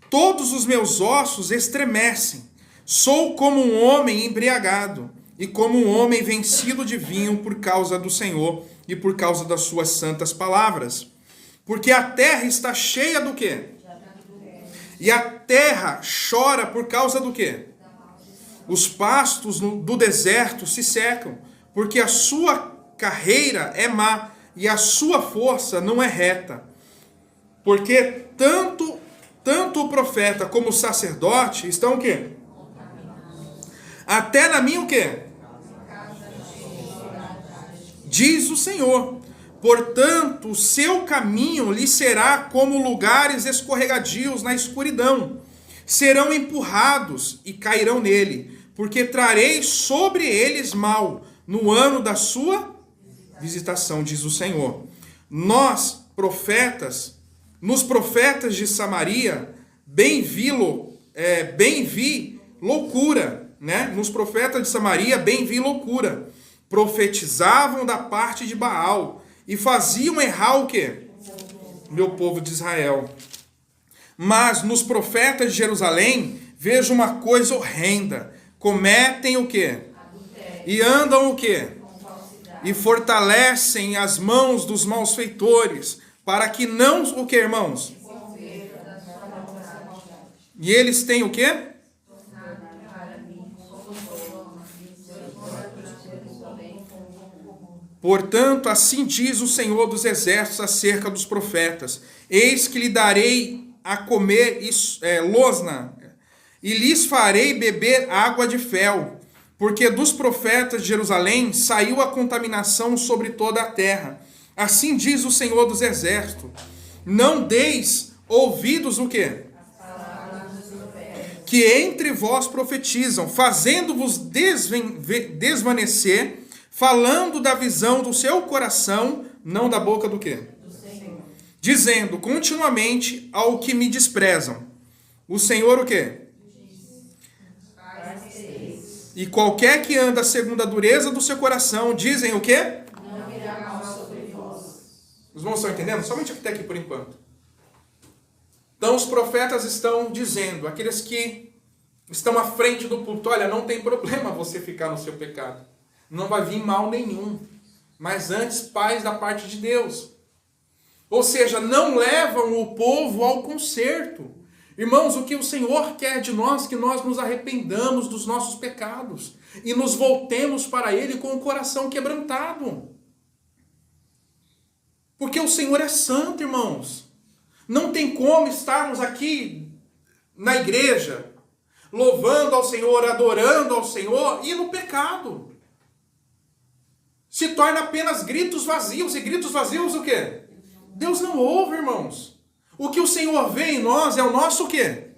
Todos os meus ossos estremecem. Sou como um homem embriagado e como um homem vencido de vinho por causa do Senhor e por causa das suas santas palavras. Porque a terra está cheia do quê? E a terra chora por causa do quê? Os pastos do deserto se secam, porque a sua carreira é má e a sua força não é reta. Porque tanto o profeta como o sacerdote estão o quê? Até na minha o quê? Diz o Senhor. Portanto, o seu caminho lhe será como lugares escorregadios na escuridão. Serão empurrados e cairão nele, porque trarei sobre eles mal no ano da sua visitação, diz o Senhor. Nos profetas de Samaria, bem vi loucura, né? Nos profetas de Samaria, bem vi loucura. Profetizavam da parte de Baal e faziam errar o quê? Meu povo de Israel. Mas nos profetas de Jerusalém, vejo uma coisa horrenda. Cometem o quê? E andam o quê? E fortalecem as mãos dos malfeitores, para que não, o que, irmãos? E eles têm o quê? Portanto, assim diz o Senhor dos Exércitos acerca dos profetas: eis que lhe darei a comer losna, e lhes farei beber água de fel, porque dos profetas de Jerusalém saiu a contaminação sobre toda a terra. Assim diz o Senhor dos Exércitos: não deis ouvidos o quê? Que entre vós profetizam, fazendo-vos desvanecer, falando da visão do seu coração, não da boca do quê? Dizendo continuamente ao que me desprezam. O Senhor o quê? E qualquer que anda segundo a dureza do seu coração, dizem o quê? Não virá mal sobre vós. Os irmãos estão entendendo? Somente até aqui por enquanto. Então os profetas estão dizendo, aqueles que estão à frente do púlpito, olha, não tem problema você ficar no seu pecado. Não vai vir mal nenhum. Mas antes, paz da parte de Deus. Ou seja, não levam o povo ao conserto. Irmãos, o que o Senhor quer de nós, que nós nos arrependamos dos nossos pecados e nos voltemos para Ele com o coração quebrantado. Porque o Senhor é santo, irmãos. Não tem como estarmos aqui na igreja, louvando ao Senhor, adorando ao Senhor, e no pecado. Se torna apenas gritos vazios. E gritos vazios o quê? Deus não ouve, irmãos. O que o Senhor vê em nós é o nosso o quê?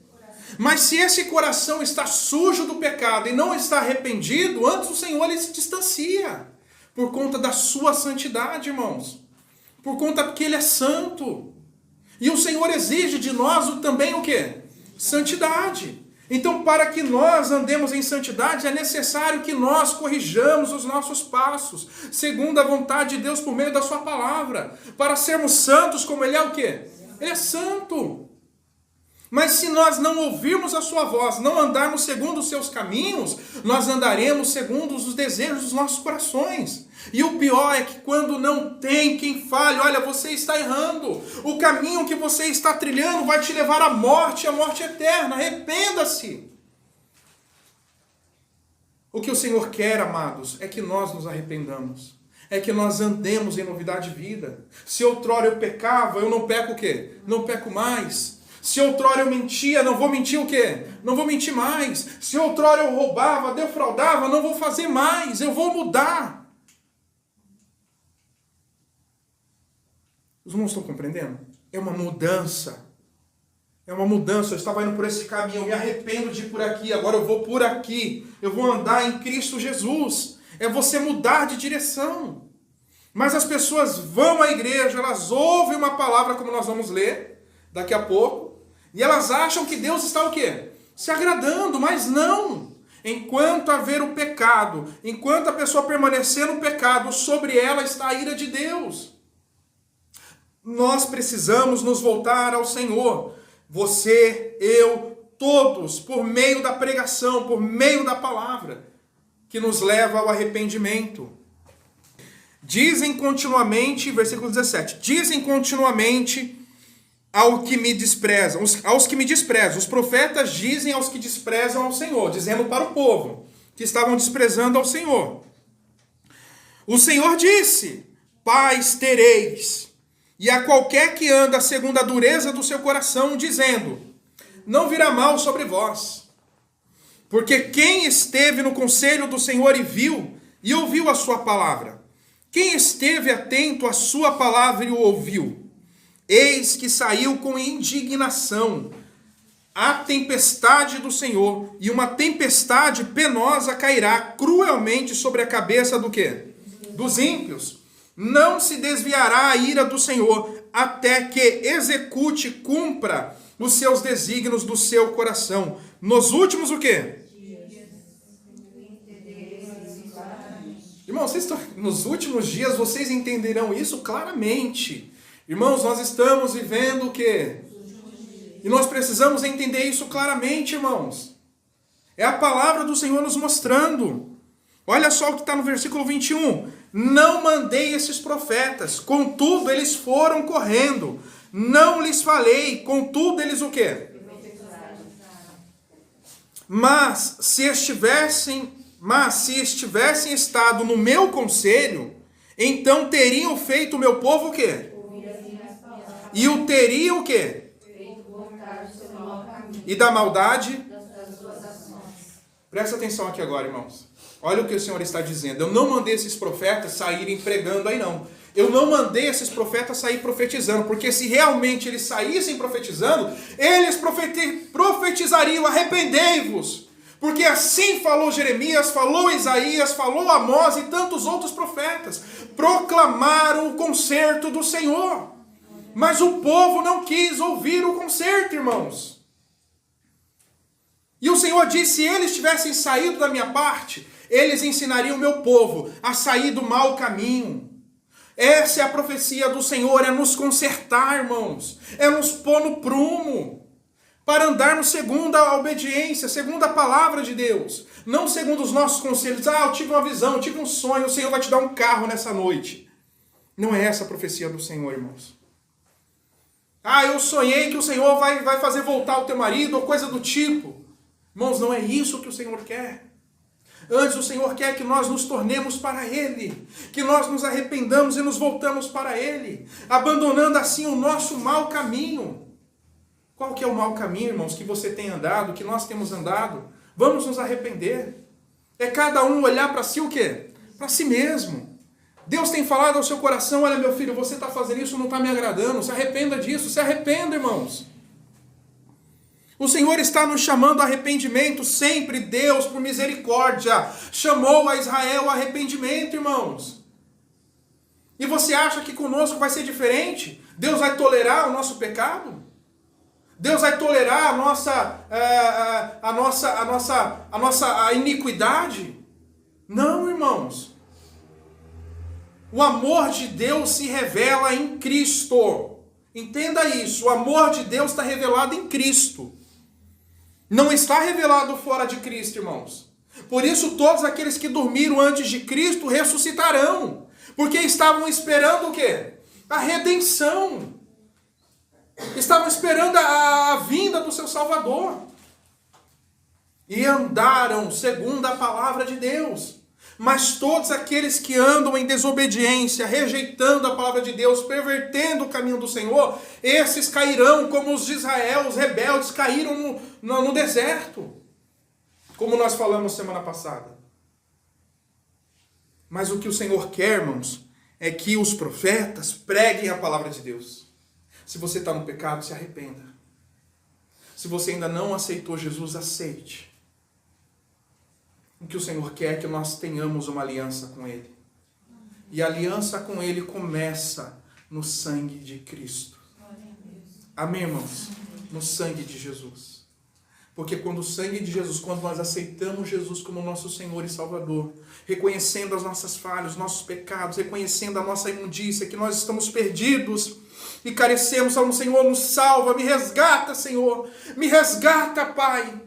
Mas se esse coração está sujo do pecado e não está arrependido, antes o Senhor ele se distancia. Por conta da sua santidade, irmãos. Por conta que Ele é santo. E o Senhor exige de nós também o quê? Santidade. Então, para que nós andemos em santidade, é necessário que nós corrijamos os nossos passos, segundo a vontade de Deus por meio da sua palavra, para sermos santos como Ele é o quê? Ele é santo. Mas se nós não ouvirmos a sua voz, não andarmos segundo os seus caminhos, nós andaremos segundo os desejos dos nossos corações. E o pior é que quando não tem quem fale, olha, você está errando. O caminho que você está trilhando vai te levar à morte, a morte eterna. Arrependa-se. O que o Senhor quer, amados, é que nós nos arrependamos. É que nós andemos em novidade de vida. Se outrora eu pecava, eu não peco o quê? Não peco mais. Se outrora eu mentia, não vou mentir o quê? Não vou mentir mais. Se outrora eu roubava, defraudava, não vou fazer mais. Eu vou mudar. Os irmãos estão compreendendo? É uma mudança. É uma mudança. Eu estava indo por esse caminho, eu me arrependo de ir por aqui, agora eu vou por aqui. Eu vou andar em Cristo Jesus. É você mudar de direção. Mas as pessoas vão à igreja, elas ouvem uma palavra como nós vamos ler daqui a pouco, e elas acham que Deus está o quê? Se agradando, mas não. Enquanto haver o pecado, enquanto a pessoa permanecer no pecado, sobre ela está a ira de Deus. Nós precisamos nos voltar ao Senhor. Você, eu, todos, por meio da pregação, por meio da palavra, que nos leva ao arrependimento. Dizem continuamente, versículo 17, dizem continuamente ao que me desprezam, aos que me desprezam. Os profetas dizem aos que desprezam ao Senhor, dizendo para o povo que estavam desprezando ao Senhor. O Senhor disse, paz tereis, e a qualquer que anda segundo a dureza do seu coração, dizendo, não virá mal sobre vós. Porque quem esteve no conselho do Senhor e viu, e ouviu a sua palavra? Quem esteve atento à sua palavra e o ouviu? Eis que saiu com indignação a tempestade do Senhor, e uma tempestade penosa cairá cruelmente sobre a cabeça do quê? Dos ímpios. Não se desviará a ira do Senhor, até que execute, cumpra os seus desígnios do seu coração. Nos últimos o quê? Irmãos, nos últimos dias vocês entenderão isso claramente. Irmãos, nós estamos vivendo o quê? E nós precisamos entender isso claramente, irmãos. É a palavra do Senhor nos mostrando. Olha só o que está no versículo 21. Não mandei esses profetas, contudo eles foram correndo. Não lhes falei, contudo eles o quê? Mas se estivessem estado no meu conselho, então teriam feito o meu povo o quê? E o teriam o quê? E da maldade? Presta atenção aqui agora, irmãos. Olha o que o Senhor está dizendo. Eu não mandei esses profetas saírem pregando aí não. Eu não mandei esses profetas sair profetizando, porque se realmente eles saíssem profetizando, eles profetizariam, arrependei-vos. Porque assim falou Jeremias, falou Isaías, falou Amós e tantos outros profetas. Proclamaram o conserto do Senhor. Mas o povo não quis ouvir o conserto, irmãos. E o Senhor disse, se eles tivessem saído da minha parte, eles ensinariam o meu povo a sair do mau caminho. Essa é a profecia do Senhor, é nos consertar, irmãos. É nos pôr no prumo. Para andarmos segundo a obediência, segundo a palavra de Deus. Não segundo os nossos conselhos. Eu tive uma visão, eu tive um sonho, o Senhor vai te dar um carro nessa noite. Não é essa a profecia do Senhor, irmãos. Eu sonhei que o Senhor vai fazer voltar o teu marido, ou coisa do tipo. Irmãos, não é isso que o Senhor quer. Antes o Senhor quer que nós nos tornemos para Ele, que nós nos arrependamos e nos voltamos para Ele, abandonando assim o nosso mau caminho. Qual que é o mau caminho, irmãos, que você tem andado, que nós temos andado? Vamos nos arrepender. É cada um olhar para si o quê? Para si mesmo. Deus tem falado ao seu coração, olha meu filho, você está fazendo isso, não está me agradando, se arrependa disso, se arrependa, irmãos. O Senhor está nos chamando a arrependimento, sempre Deus, por misericórdia, chamou a Israel ao arrependimento, irmãos. E você acha que conosco vai ser diferente? Deus vai tolerar o nosso pecado? Deus vai tolerar a nossa iniquidade? Não, irmãos. O amor de Deus se revela em Cristo. Entenda isso, o amor de Deus está revelado em Cristo. Não está revelado fora de Cristo, irmãos. Por isso todos aqueles que dormiram antes de Cristo ressuscitarão. Porque estavam esperando o quê? A redenção. Estavam esperando a vinda do seu Salvador. E andaram segundo a palavra de Deus. Mas todos aqueles que andam em desobediência, rejeitando a palavra de Deus, pervertendo o caminho do Senhor, esses cairão como os de Israel, os rebeldes, caíram no deserto. Como nós falamos semana passada. Mas o que o Senhor quer, irmãos, é que os profetas preguem a palavra de Deus. Se você está no pecado, se arrependa. Se você ainda não aceitou Jesus, aceite. O que o Senhor quer é que nós tenhamos uma aliança com Ele. E a aliança com Ele começa no sangue de Cristo. Amém, irmãos? No sangue de Jesus. Porque quando o sangue de Jesus, quando nós aceitamos Jesus como nosso Senhor e Salvador, reconhecendo as nossas falhas, os nossos pecados, reconhecendo a nossa imundícia, que nós estamos perdidos e carecemos, falamos, Senhor, nos salva, me resgata, Senhor, me resgata, Pai.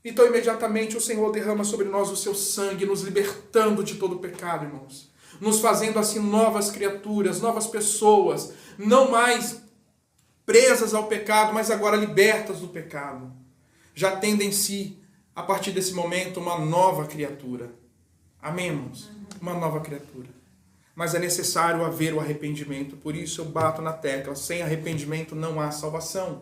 Então imediatamente o Senhor derrama sobre nós o seu sangue, nos libertando de todo o pecado, irmãos. Nos fazendo assim novas criaturas, novas pessoas, não mais presas ao pecado, mas agora libertas do pecado. Já tendo em si, a partir desse momento, uma nova criatura. Amém, irmãos? Uma nova criatura. Mas é necessário haver o arrependimento, por isso eu bato na tecla, sem arrependimento não há salvação.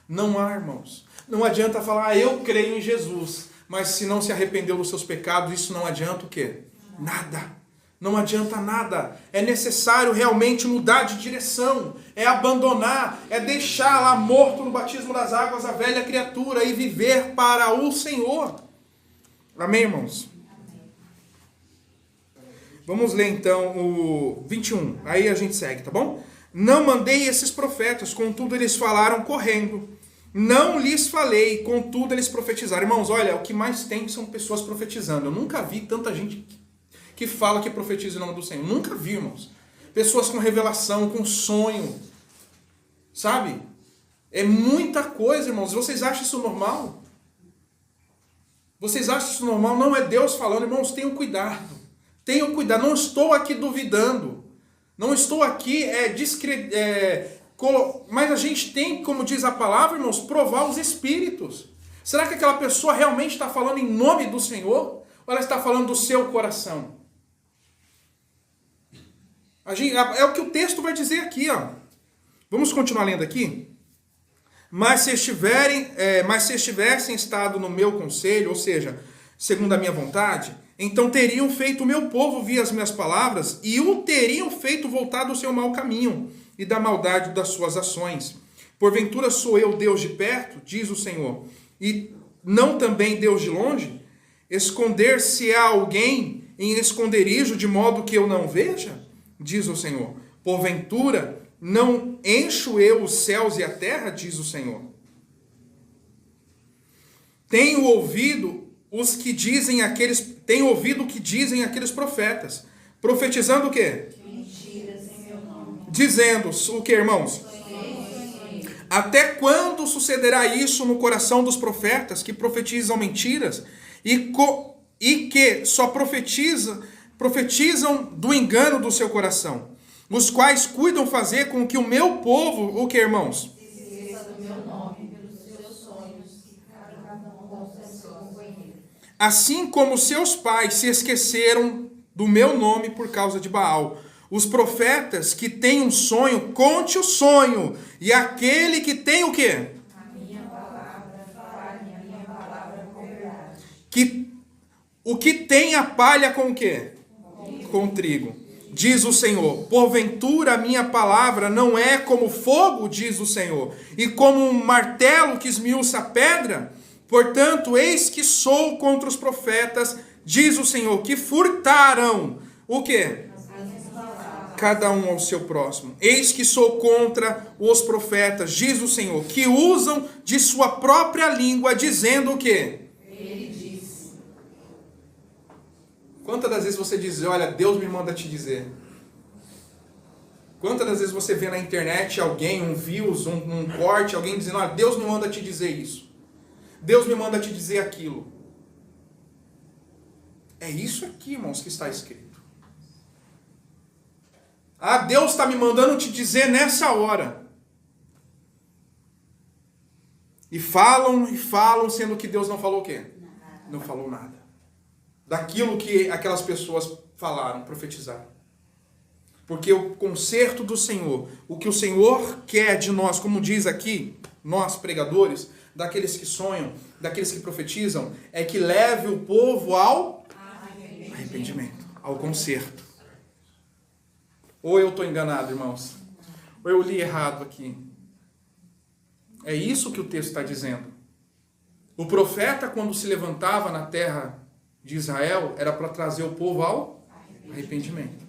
Não há, irmãos. Não adianta falar, eu creio em Jesus, mas se não se arrependeu dos seus pecados, isso não adianta o quê? Nada. Não adianta nada. É necessário realmente mudar de direção. É abandonar, é deixar lá morto no batismo das águas a velha criatura e viver para o Senhor. Amém, irmãos? Vamos ler então o 21. Aí a gente segue, tá bom? Não mandei esses profetas, contudo eles falaram correndo. Não lhes falei, contudo eles profetizaram. Irmãos, olha, o que mais tem são pessoas profetizando. Eu nunca vi tanta gente que fala que profetiza em nome do Senhor. Nunca vi, irmãos. Pessoas com revelação, com sonho. Sabe? É muita coisa, irmãos. Vocês acham isso normal? Vocês acham isso normal? Não é Deus falando. Irmãos, tenham cuidado. Tenham cuidado. Não estou aqui duvidando. Não estou aqui mas a gente tem, como diz a palavra, irmãos, provar os espíritos. Será que aquela pessoa realmente está falando em nome do Senhor? Ou ela está falando do seu coração? É o que o texto vai dizer aqui, ó. Vamos continuar lendo aqui? Mas se estivessem estado no meu conselho, ou seja, segundo a minha vontade, então teriam feito o meu povo ouvir as minhas palavras e o teriam feito voltar do seu mau caminho e da maldade das suas ações. Porventura sou eu Deus de perto, diz o Senhor, e não também Deus de longe? Esconder-se-á alguém em esconderijo de modo que eu não veja? Diz o Senhor. Porventura não encho eu os céus e a terra? Diz o Senhor. Tenho ouvido o que dizem aqueles profetas, profetizando o quê? Mentiras em meu nome. Dizendo o que, irmãos? Até quando sucederá isso no coração dos profetas que profetizam mentiras e que só profetizam do engano do seu coração, os quais cuidam fazer com que o meu povo, o que, irmãos? Esqueça do meu nome pelos seus sonhos, que cada um com seu companheiro. Assim como seus pais se esqueceram do meu nome por causa de Baal. Os profetas que têm um sonho, conte o sonho. E aquele que tem o quê? A minha palavra, fale a minha palavra com verdade. O que tem a palha com o quê? Com trigo. Diz o Senhor, porventura a minha palavra não é como fogo, diz o Senhor, e como um martelo que esmiuça a pedra? Portanto, eis que sou contra os profetas, diz o Senhor, que furtaram o quê? Cada um ao seu próximo. Eis que sou contra os profetas, diz o Senhor, que usam de sua própria língua, dizendo o quê? Ele disse. Quantas das vezes você diz, olha, Deus me manda te dizer? Quantas das vezes você vê na internet alguém, um views, um corte, alguém dizendo, olha, Deus me manda te dizer isso. Deus me manda te dizer aquilo. É isso aqui, irmãos, que está escrito. Ah, Deus está me mandando te dizer nessa hora. E falam, sendo que Deus não falou o quê? Não falou nada. Daquilo que aquelas pessoas falaram, profetizaram. Porque o conserto do Senhor, o que o Senhor quer de nós, como diz aqui, nós pregadores, daqueles que sonham, daqueles que profetizam, é que leve o povo ao arrependimento, ao conserto. Ou eu estou enganado, irmãos? Ou eu li errado aqui? É isso que o texto está dizendo. O profeta, quando se levantava na terra de Israel, era para trazer o povo ao arrependimento.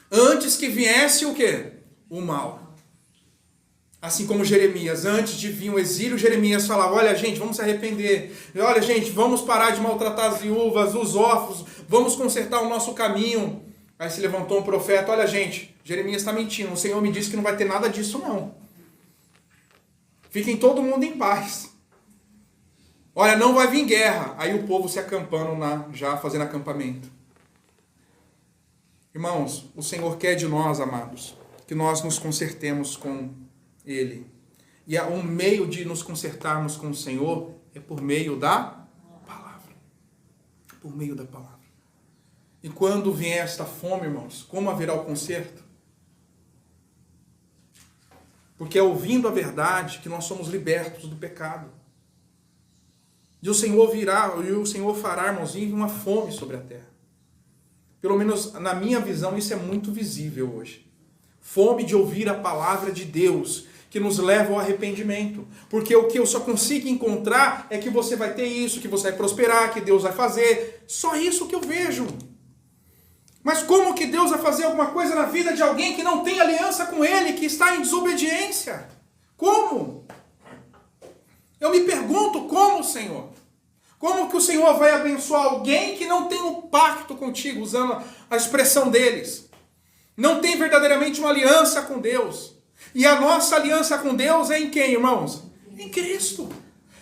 Antes que viesse o quê? O mal. Assim como Jeremias, antes de vir o exílio, Jeremias falava, olha gente, vamos se arrepender. Olha gente, vamos parar de maltratar as viúvas, os órfãos, vamos consertar o nosso caminho. Aí se levantou um profeta, olha gente, Jeremias está mentindo, o Senhor me disse que não vai ter nada disso não. Fiquem todo mundo em paz. Olha, não vai vir guerra. Aí o povo se acampando já fazendo acampamento. Irmãos, o Senhor quer de nós, amados, que nós nos consertemos com Ele. E um meio de nos consertarmos com o Senhor é por meio da palavra. Por meio da palavra. E quando vier esta fome, irmãos, como haverá o conserto? Porque é ouvindo a verdade que nós somos libertos do pecado. E o Senhor virá, e o Senhor fará, irmãozinho, uma fome sobre a terra. Pelo menos na minha visão, isso é muito visível hoje. Fome de ouvir a palavra de Deus, que nos leva ao arrependimento. Porque o que eu só consigo encontrar é que você vai ter isso, que você vai prosperar, que Deus vai fazer. Só isso que eu vejo. Mas como que Deus vai fazer alguma coisa na vida de alguém que não tem aliança com Ele, que está em desobediência? Como? Eu me pergunto como, Senhor? Como que o Senhor vai abençoar alguém que não tem um pacto contigo, usando a expressão deles? Não tem verdadeiramente uma aliança com Deus. E a nossa aliança com Deus é em quem, irmãos? Em Cristo.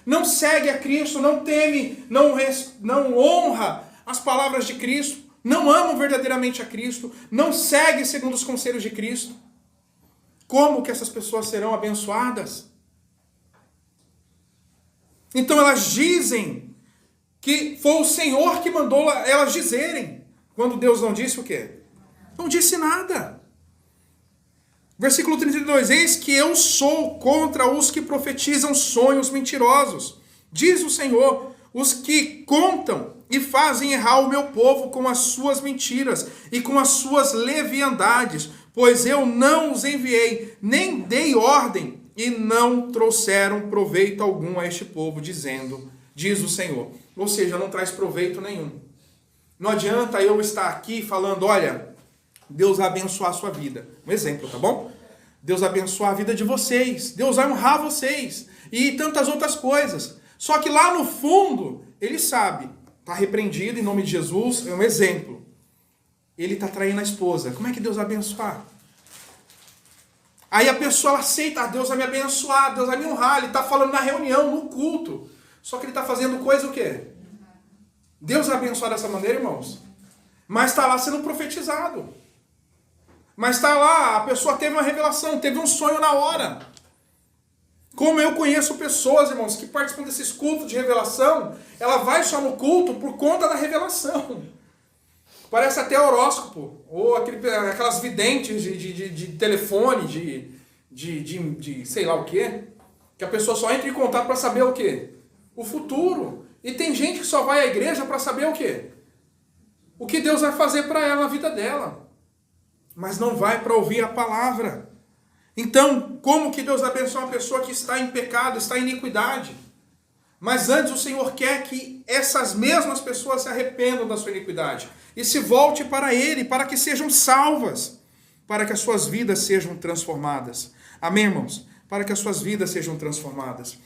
Não segue a Cristo, não teme, não honra as palavras de Cristo. Não amam verdadeiramente a Cristo, não seguem segundo os conselhos de Cristo. Como que essas pessoas serão abençoadas? Então elas dizem que foi o Senhor que mandou elas dizerem, quando Deus não disse o quê? Não disse nada. Versículo 32, eis que eu sou contra os que profetizam sonhos mentirosos, diz o Senhor, os que contam e fazem errar o meu povo com as suas mentiras e com as suas leviandades, pois eu não os enviei, nem dei ordem, e não trouxeram proveito algum a este povo, dizendo, diz o Senhor. Ou seja, não traz proveito nenhum. Não adianta eu estar aqui falando, olha, Deus vai abençoar a sua vida. Um exemplo, tá bom? Deus vai abençoar a vida de vocês, Deus vai honrar vocês, e tantas outras coisas. Só que lá no fundo, ele sabe, está repreendido em nome de Jesus, é um exemplo. Ele está traindo a esposa. Como é que Deus vai abençoar? Aí a pessoa aceita, Deus vai me abençoar, Deus vai me honrar. Ele está falando na reunião, no culto. Só que ele está fazendo coisa o quê? Deus vai abençoar dessa maneira, irmãos? Mas está lá sendo profetizado. Mas está lá, a pessoa teve uma revelação, teve um sonho na hora. Como eu conheço pessoas, irmãos, que participam desses cultos de revelação, ela vai só no culto por conta da revelação. Parece até horóscopo, ou aquelas videntes de telefone, de sei lá o quê, que a pessoa só entra em contato para saber o quê? O futuro. E tem gente que só vai à igreja para saber o quê? O que Deus vai fazer para ela na vida dela. Mas não vai para ouvir a palavra. Então, como que Deus abençoa uma pessoa que está em pecado, está em iniquidade? Mas antes o Senhor quer que essas mesmas pessoas se arrependam da sua iniquidade e se volte para Ele, para que sejam salvas, para que as suas vidas sejam transformadas. Amém, irmãos? Para que as suas vidas sejam transformadas.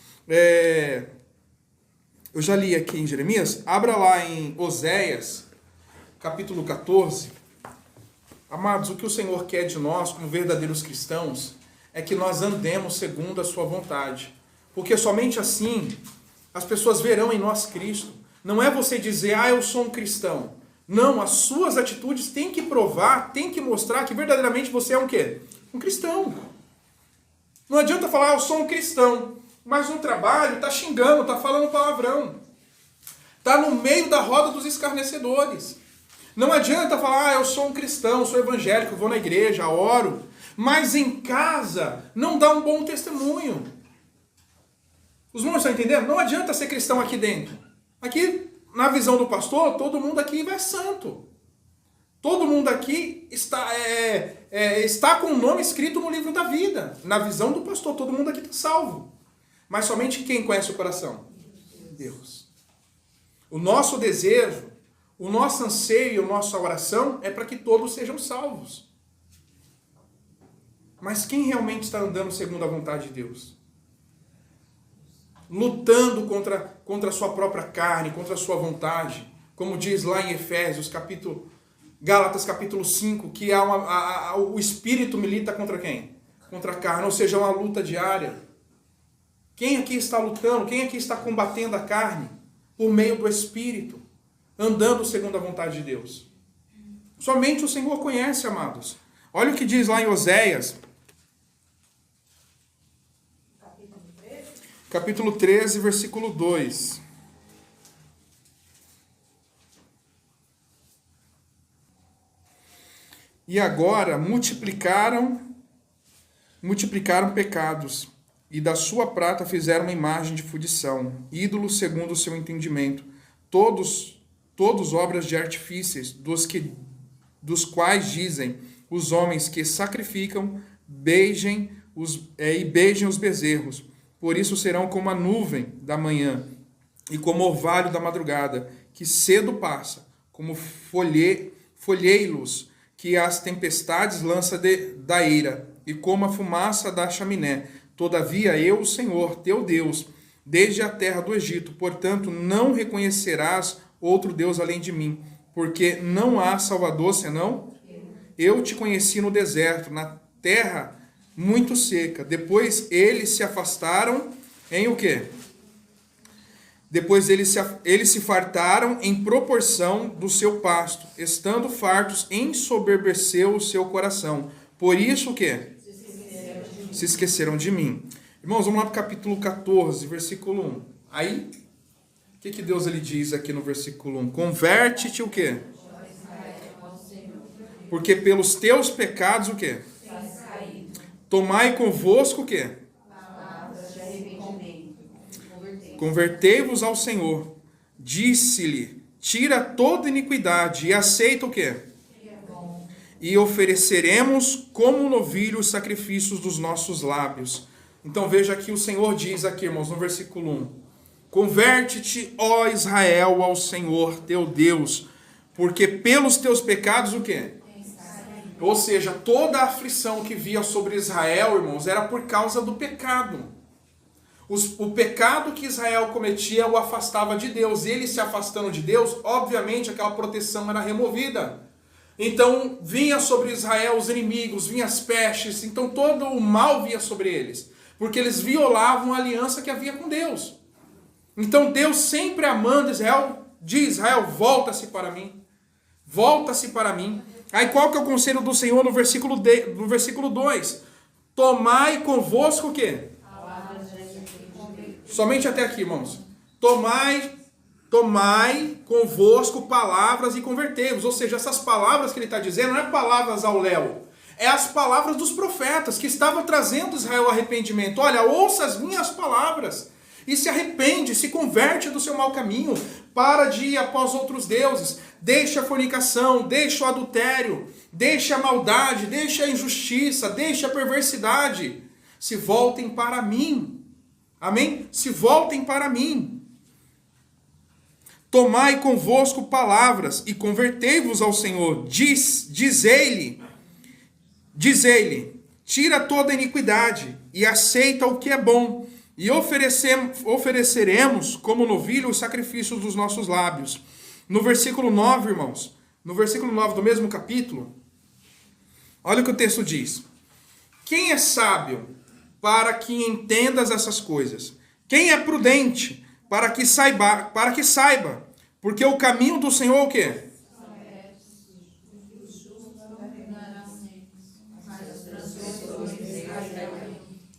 Eu já li aqui em Jeremias, abra lá em Oséias, capítulo 14, Amados, o que o Senhor quer de nós, como verdadeiros cristãos, é que nós andemos segundo a sua vontade. Porque somente assim as pessoas verão em nós Cristo. Não é você dizer, eu sou um cristão. Não, as suas atitudes têm que provar, têm que mostrar que verdadeiramente você é um quê? Um cristão. Não adianta falar, eu sou um cristão, mas no trabalho está xingando, está falando palavrão. Está no meio da roda dos escarnecedores. Não adianta falar, eu sou um cristão, sou evangélico, vou na igreja, oro, mas em casa não dá um bom testemunho. Os irmãos estão entendendo? Não adianta ser cristão aqui dentro. Aqui, na visão do pastor, todo mundo aqui é santo. Todo mundo aqui está com o nome escrito no livro da vida. Na visão do pastor, todo mundo aqui está salvo. Mas somente quem conhece o coração? Deus. O nosso desejo, o nosso anseio, a nossa oração é para que todos sejam salvos. Mas quem realmente está andando segundo a vontade de Deus? Lutando contra a sua própria carne, contra a sua vontade. Como diz lá em Efésios, Gálatas capítulo 5, que o Espírito milita contra quem? Contra a carne, ou seja, é uma luta diária. Quem aqui está lutando? Quem aqui está combatendo a carne? Por meio do Espírito, andando segundo a vontade de Deus. Somente o Senhor conhece, amados. Olha o que diz lá em Oséias, capítulo 13, versículo 2. E agora multiplicaram pecados, e da sua prata fizeram uma imagem de fundição, ídolos segundo o seu entendimento, todos obras de artifícios, dos quais dizem os homens que sacrificam, beijem os bezerros. Por isso serão como a nuvem da manhã e como o orvalho da madrugada, que cedo passa, como folheiros que as tempestades lança da ira, e como a fumaça da chaminé. Todavia eu, o Senhor, teu Deus, desde a terra do Egito, portanto não reconhecerás outro Deus além de mim, porque não há Salvador senão eu te conheci no deserto, na terra muito seca. Depois eles se afastaram em o quê? Depois eles se fartaram em proporção do seu pasto, estando fartos, ensoberbeceu o seu coração. Por isso o quê? Se esqueceram de mim. Irmãos, vamos lá para o capítulo 14, versículo 1. Aí, o que Deus ele diz aqui no versículo 1? Converte-te o quê? Porque pelos teus pecados o quê? Tomai convosco o quê? Convertei-vos ao Senhor. Disse-lhe, tira toda iniquidade e aceita o quê? E ofereceremos como novilho os sacrifícios dos nossos lábios. Então veja que o Senhor diz aqui, irmãos, no versículo 1. Converte-te, ó Israel, ao Senhor teu Deus, porque pelos teus pecados o quê? Ou seja, toda a aflição que via sobre Israel, irmãos, era por causa do pecado. O pecado que Israel cometia o afastava de Deus. E ele se afastando de Deus, obviamente aquela proteção era removida. Então vinha sobre Israel os inimigos, vinha as pestes, então todo o mal vinha sobre eles. Porque eles violavam a aliança que havia com Deus. Então Deus sempre amando Israel, diz, Israel, volta-se para mim. Volta-se para mim. Aí qual que é o conselho do Senhor no versículo 2? Tomai convosco o quê? Somente até aqui, irmãos. Tomai convosco palavras e convertei-vos. Ou seja, essas palavras que ele está dizendo não é palavras ao léu. É as palavras dos profetas que estavam trazendo Israel ao arrependimento. Olha, ouça as minhas palavras e se arrepende, se converte do seu mau caminho, para de ir após outros deuses, deixa a fornicação, deixa o adultério, deixa a maldade, deixa a injustiça, deixa a perversidade. Se voltem para mim. Amém? Se voltem para mim. Tomai convosco palavras e convertei-vos ao Senhor. Diz ele, tira toda a iniquidade e aceita o que é bom, e ofereceremos como novilho os sacrifícios dos nossos lábios. No versículo 9, irmãos, no versículo 9 do mesmo capítulo, Olha o que o texto diz. Quem é sábio para que entendas essas coisas? Quem é prudente para que saiba? Porque o caminho do Senhor é o quê?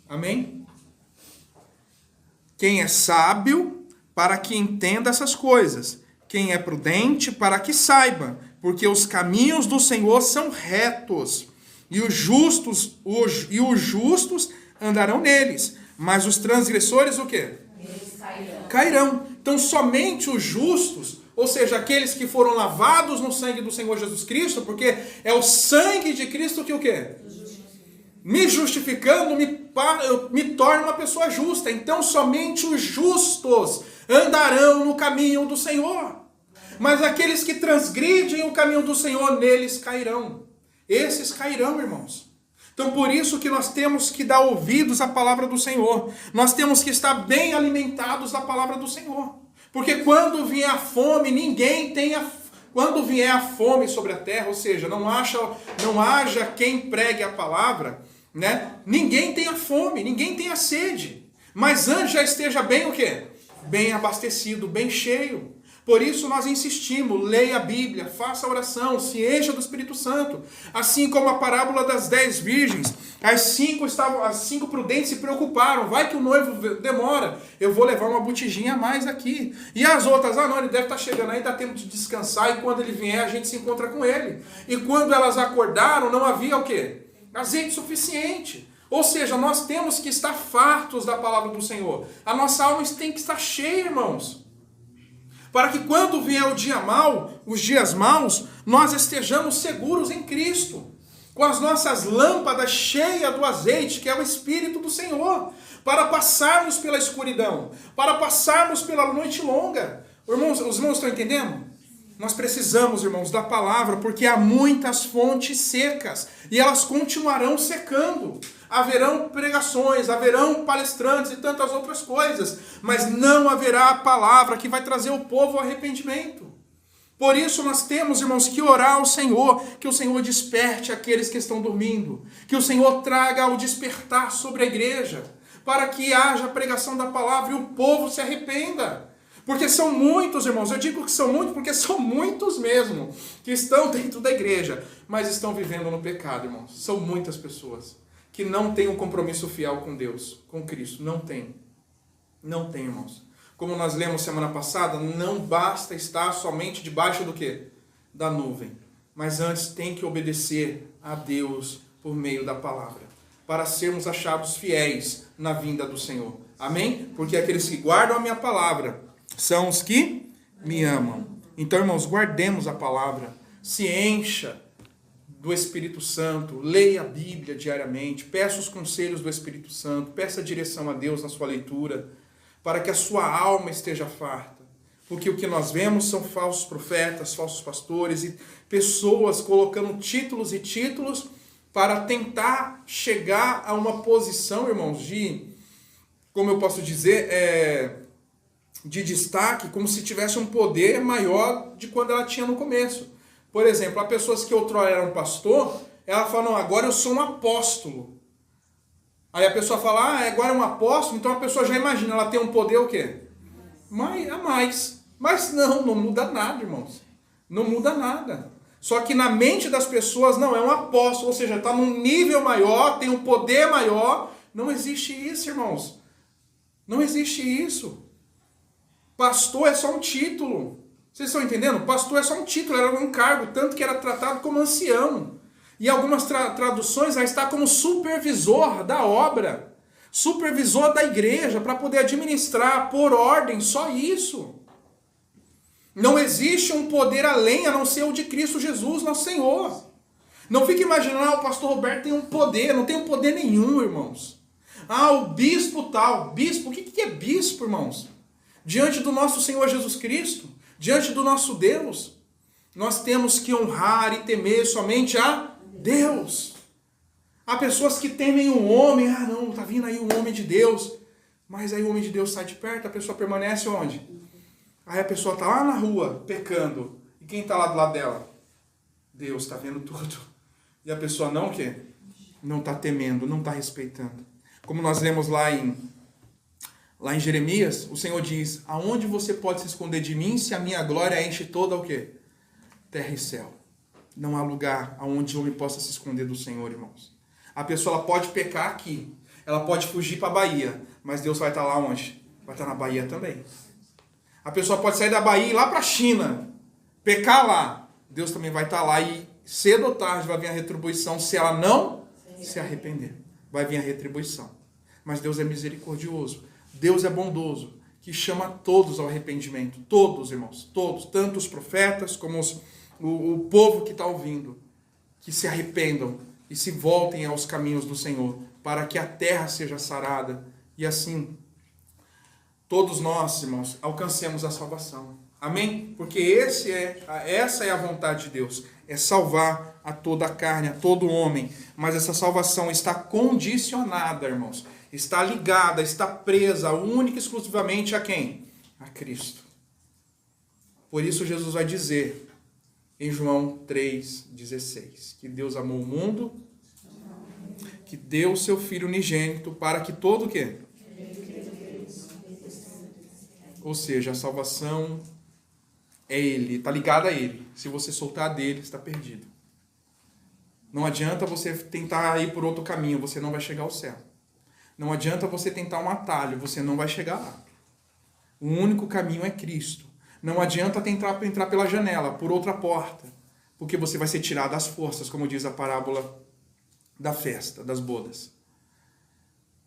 Amém? Quem é sábio para que entenda essas coisas? Quem é prudente para que saiba? Porque os caminhos do Senhor são retos, e os justos andarão neles. Mas os transgressores o quê? Eles cairão. Cairão. Então somente os justos, ou seja, aqueles que foram lavados no sangue do Senhor Jesus Cristo, porque é o sangue de Cristo que o quê? Me justificando, me torna uma pessoa justa. Então somente os justos andarão no caminho do Senhor. Mas aqueles que transgridem o caminho do Senhor, neles cairão. Esses cairão, irmãos. Então por isso que nós temos que dar ouvidos à palavra do Senhor. Nós temos que estar bem alimentados da palavra do Senhor. Porque quando vier a fome, quando vier a fome sobre a terra, ou seja, não haja quem pregue a palavra, né? Ninguém tenha fome, ninguém tenha sede. Mas antes já esteja bem o quê? Bem abastecido, bem cheio. Por isso nós insistimos, leia a Bíblia, faça a oração, se encha do Espírito Santo. Assim como a parábola das 10 virgens, as cinco prudentes se preocuparam, vai que o noivo demora, eu vou levar uma botijinha a mais aqui. E as outras, não, ele deve estar chegando aí, dá tempo de descansar, e quando ele vier a gente se encontra com ele. E quando elas acordaram, não havia o quê? Azeite suficiente. Ou seja, nós temos que estar fartos da palavra do Senhor. A nossa alma tem que estar cheia, irmãos. Para que quando vier o dia mau, os dias maus, nós estejamos seguros em Cristo. Com as nossas lâmpadas cheias do azeite, que é o Espírito do Senhor. Para passarmos pela escuridão. Para passarmos pela noite longa. Os irmãos estão entendendo? Nós precisamos, irmãos, da palavra, porque há muitas fontes secas. E elas continuarão secando. Haverão pregações, haverão palestrantes e tantas outras coisas, mas não haverá a palavra que vai trazer o povo ao arrependimento. Por isso nós temos, irmãos, que orar ao Senhor, que o Senhor desperte aqueles que estão dormindo, que o Senhor traga o despertar sobre a igreja, para que haja a pregação da palavra e o povo se arrependa. Porque são muitos, irmãos, eu digo que são muitos porque são muitos mesmo, que estão dentro da igreja, mas estão vivendo no pecado, irmãos. São muitas pessoas que não tem um compromisso fiel com Deus, com Cristo. Não tem. Não tem, irmãos. Como nós lemos semana passada, não basta estar somente debaixo do quê? Da nuvem. Mas antes tem que obedecer a Deus por meio da palavra, para sermos achados fiéis na vinda do Senhor. Amém? Porque aqueles que guardam a minha palavra são os que me amam. Então, irmãos, guardemos a palavra. Se encha do Espírito Santo, leia a Bíblia diariamente, peça os conselhos do Espírito Santo, peça direção a Deus na sua leitura, para que a sua alma esteja farta. Porque o que nós vemos são falsos profetas, falsos pastores e pessoas colocando títulos e títulos para tentar chegar a uma posição, irmãos, de, como eu posso dizer, de destaque, como se tivesse um poder maior de quando ela tinha no começo. Por exemplo, há pessoas que outrora eram pastor, ela fala, não, agora eu sou um apóstolo. Aí a pessoa fala, agora é um apóstolo, então a pessoa já imagina, ela tem um poder o quê? A mais. Mas não muda nada, irmãos. Não muda nada. Só que na mente das pessoas, não, é um apóstolo, ou seja, está num nível maior, tem um poder maior. Não existe isso, irmãos. Não existe isso. Pastor é só um título. Vocês estão entendendo? Pastor é só um título, era um cargo, tanto que era tratado como ancião. E algumas traduções já está como supervisor da obra, supervisor da igreja, para poder administrar, por ordem, só isso. Não existe um poder além a não ser o de Cristo Jesus, nosso Senhor. Não fique imaginando, o pastor Roberto tem um poder, não tem um poder nenhum, irmãos. O bispo tal, bispo, o que é bispo, irmãos? Diante do nosso Senhor Jesus Cristo, diante do nosso Deus, nós temos que honrar e temer somente a Deus. Há pessoas que temem um homem, não, está vindo aí um homem de Deus, mas aí o homem de Deus sai de perto, a pessoa permanece onde? Aí a pessoa está lá na rua, pecando, e quem está lá do lado dela? Deus está vendo tudo. E a pessoa não o quê? Não está temendo, não está respeitando. Como nós lemos lá em Jeremias, o Senhor diz: aonde você pode se esconder de mim se a minha glória enche toda o quê? Terra e céu. Não há lugar aonde o homem possa se esconder do Senhor, irmãos. A pessoa ela pode pecar aqui, ela pode fugir para a Bahia, mas Deus vai estar lá onde? Vai estar na Bahia também. A pessoa pode sair da Bahia e ir lá para a China, pecar lá. Deus também vai estar lá e cedo ou tarde vai vir a retribuição se ela não se arrepender. Vai vir a retribuição. Mas Deus é misericordioso. Deus é bondoso, que chama todos ao arrependimento. Todos, irmãos, todos. Tanto os profetas como o povo que está ouvindo. Que se arrependam e se voltem aos caminhos do Senhor, para que a terra seja sarada. E assim, todos nós, irmãos, alcancemos a salvação. Amém? Porque essa é a vontade de Deus. É salvar a toda a carne, a todo homem. Mas essa salvação está condicionada, irmãos. Está ligada, está presa única e exclusivamente a quem? A Cristo. Por isso Jesus vai dizer em João 3,16 que Deus amou o mundo, que deu o seu Filho unigênito para que todo o quê? Ou seja, a salvação é Ele, está ligada a Ele. Se você soltar dele, está perdido. Não adianta você tentar ir por outro caminho, você não vai chegar ao céu. Não adianta você tentar um atalho, você não vai chegar lá. O único caminho é Cristo. Não adianta tentar entrar pela janela, por outra porta, porque você vai ser tirado das forças, como diz a parábola da festa, das bodas.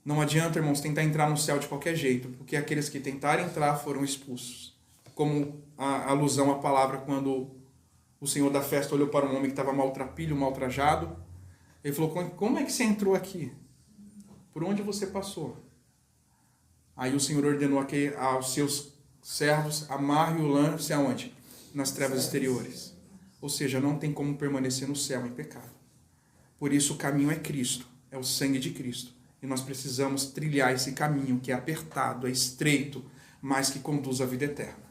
Não adianta, irmãos, tentar entrar no céu de qualquer jeito, porque aqueles que tentaram entrar foram expulsos. Como a alusão à palavra quando o senhor da festa olhou para um homem que estava maltrapilho, maltrajado. Ele falou: como é que você entrou aqui? Por onde você passou? Aí o Senhor ordenou aos seus servos: amarre o lance aonde? Nas trevas exteriores. Ou seja, não tem como permanecer no céu em pecado. Por isso o caminho é Cristo, é o sangue de Cristo. E nós precisamos trilhar esse caminho que é apertado, é estreito, mas que conduz à vida eterna.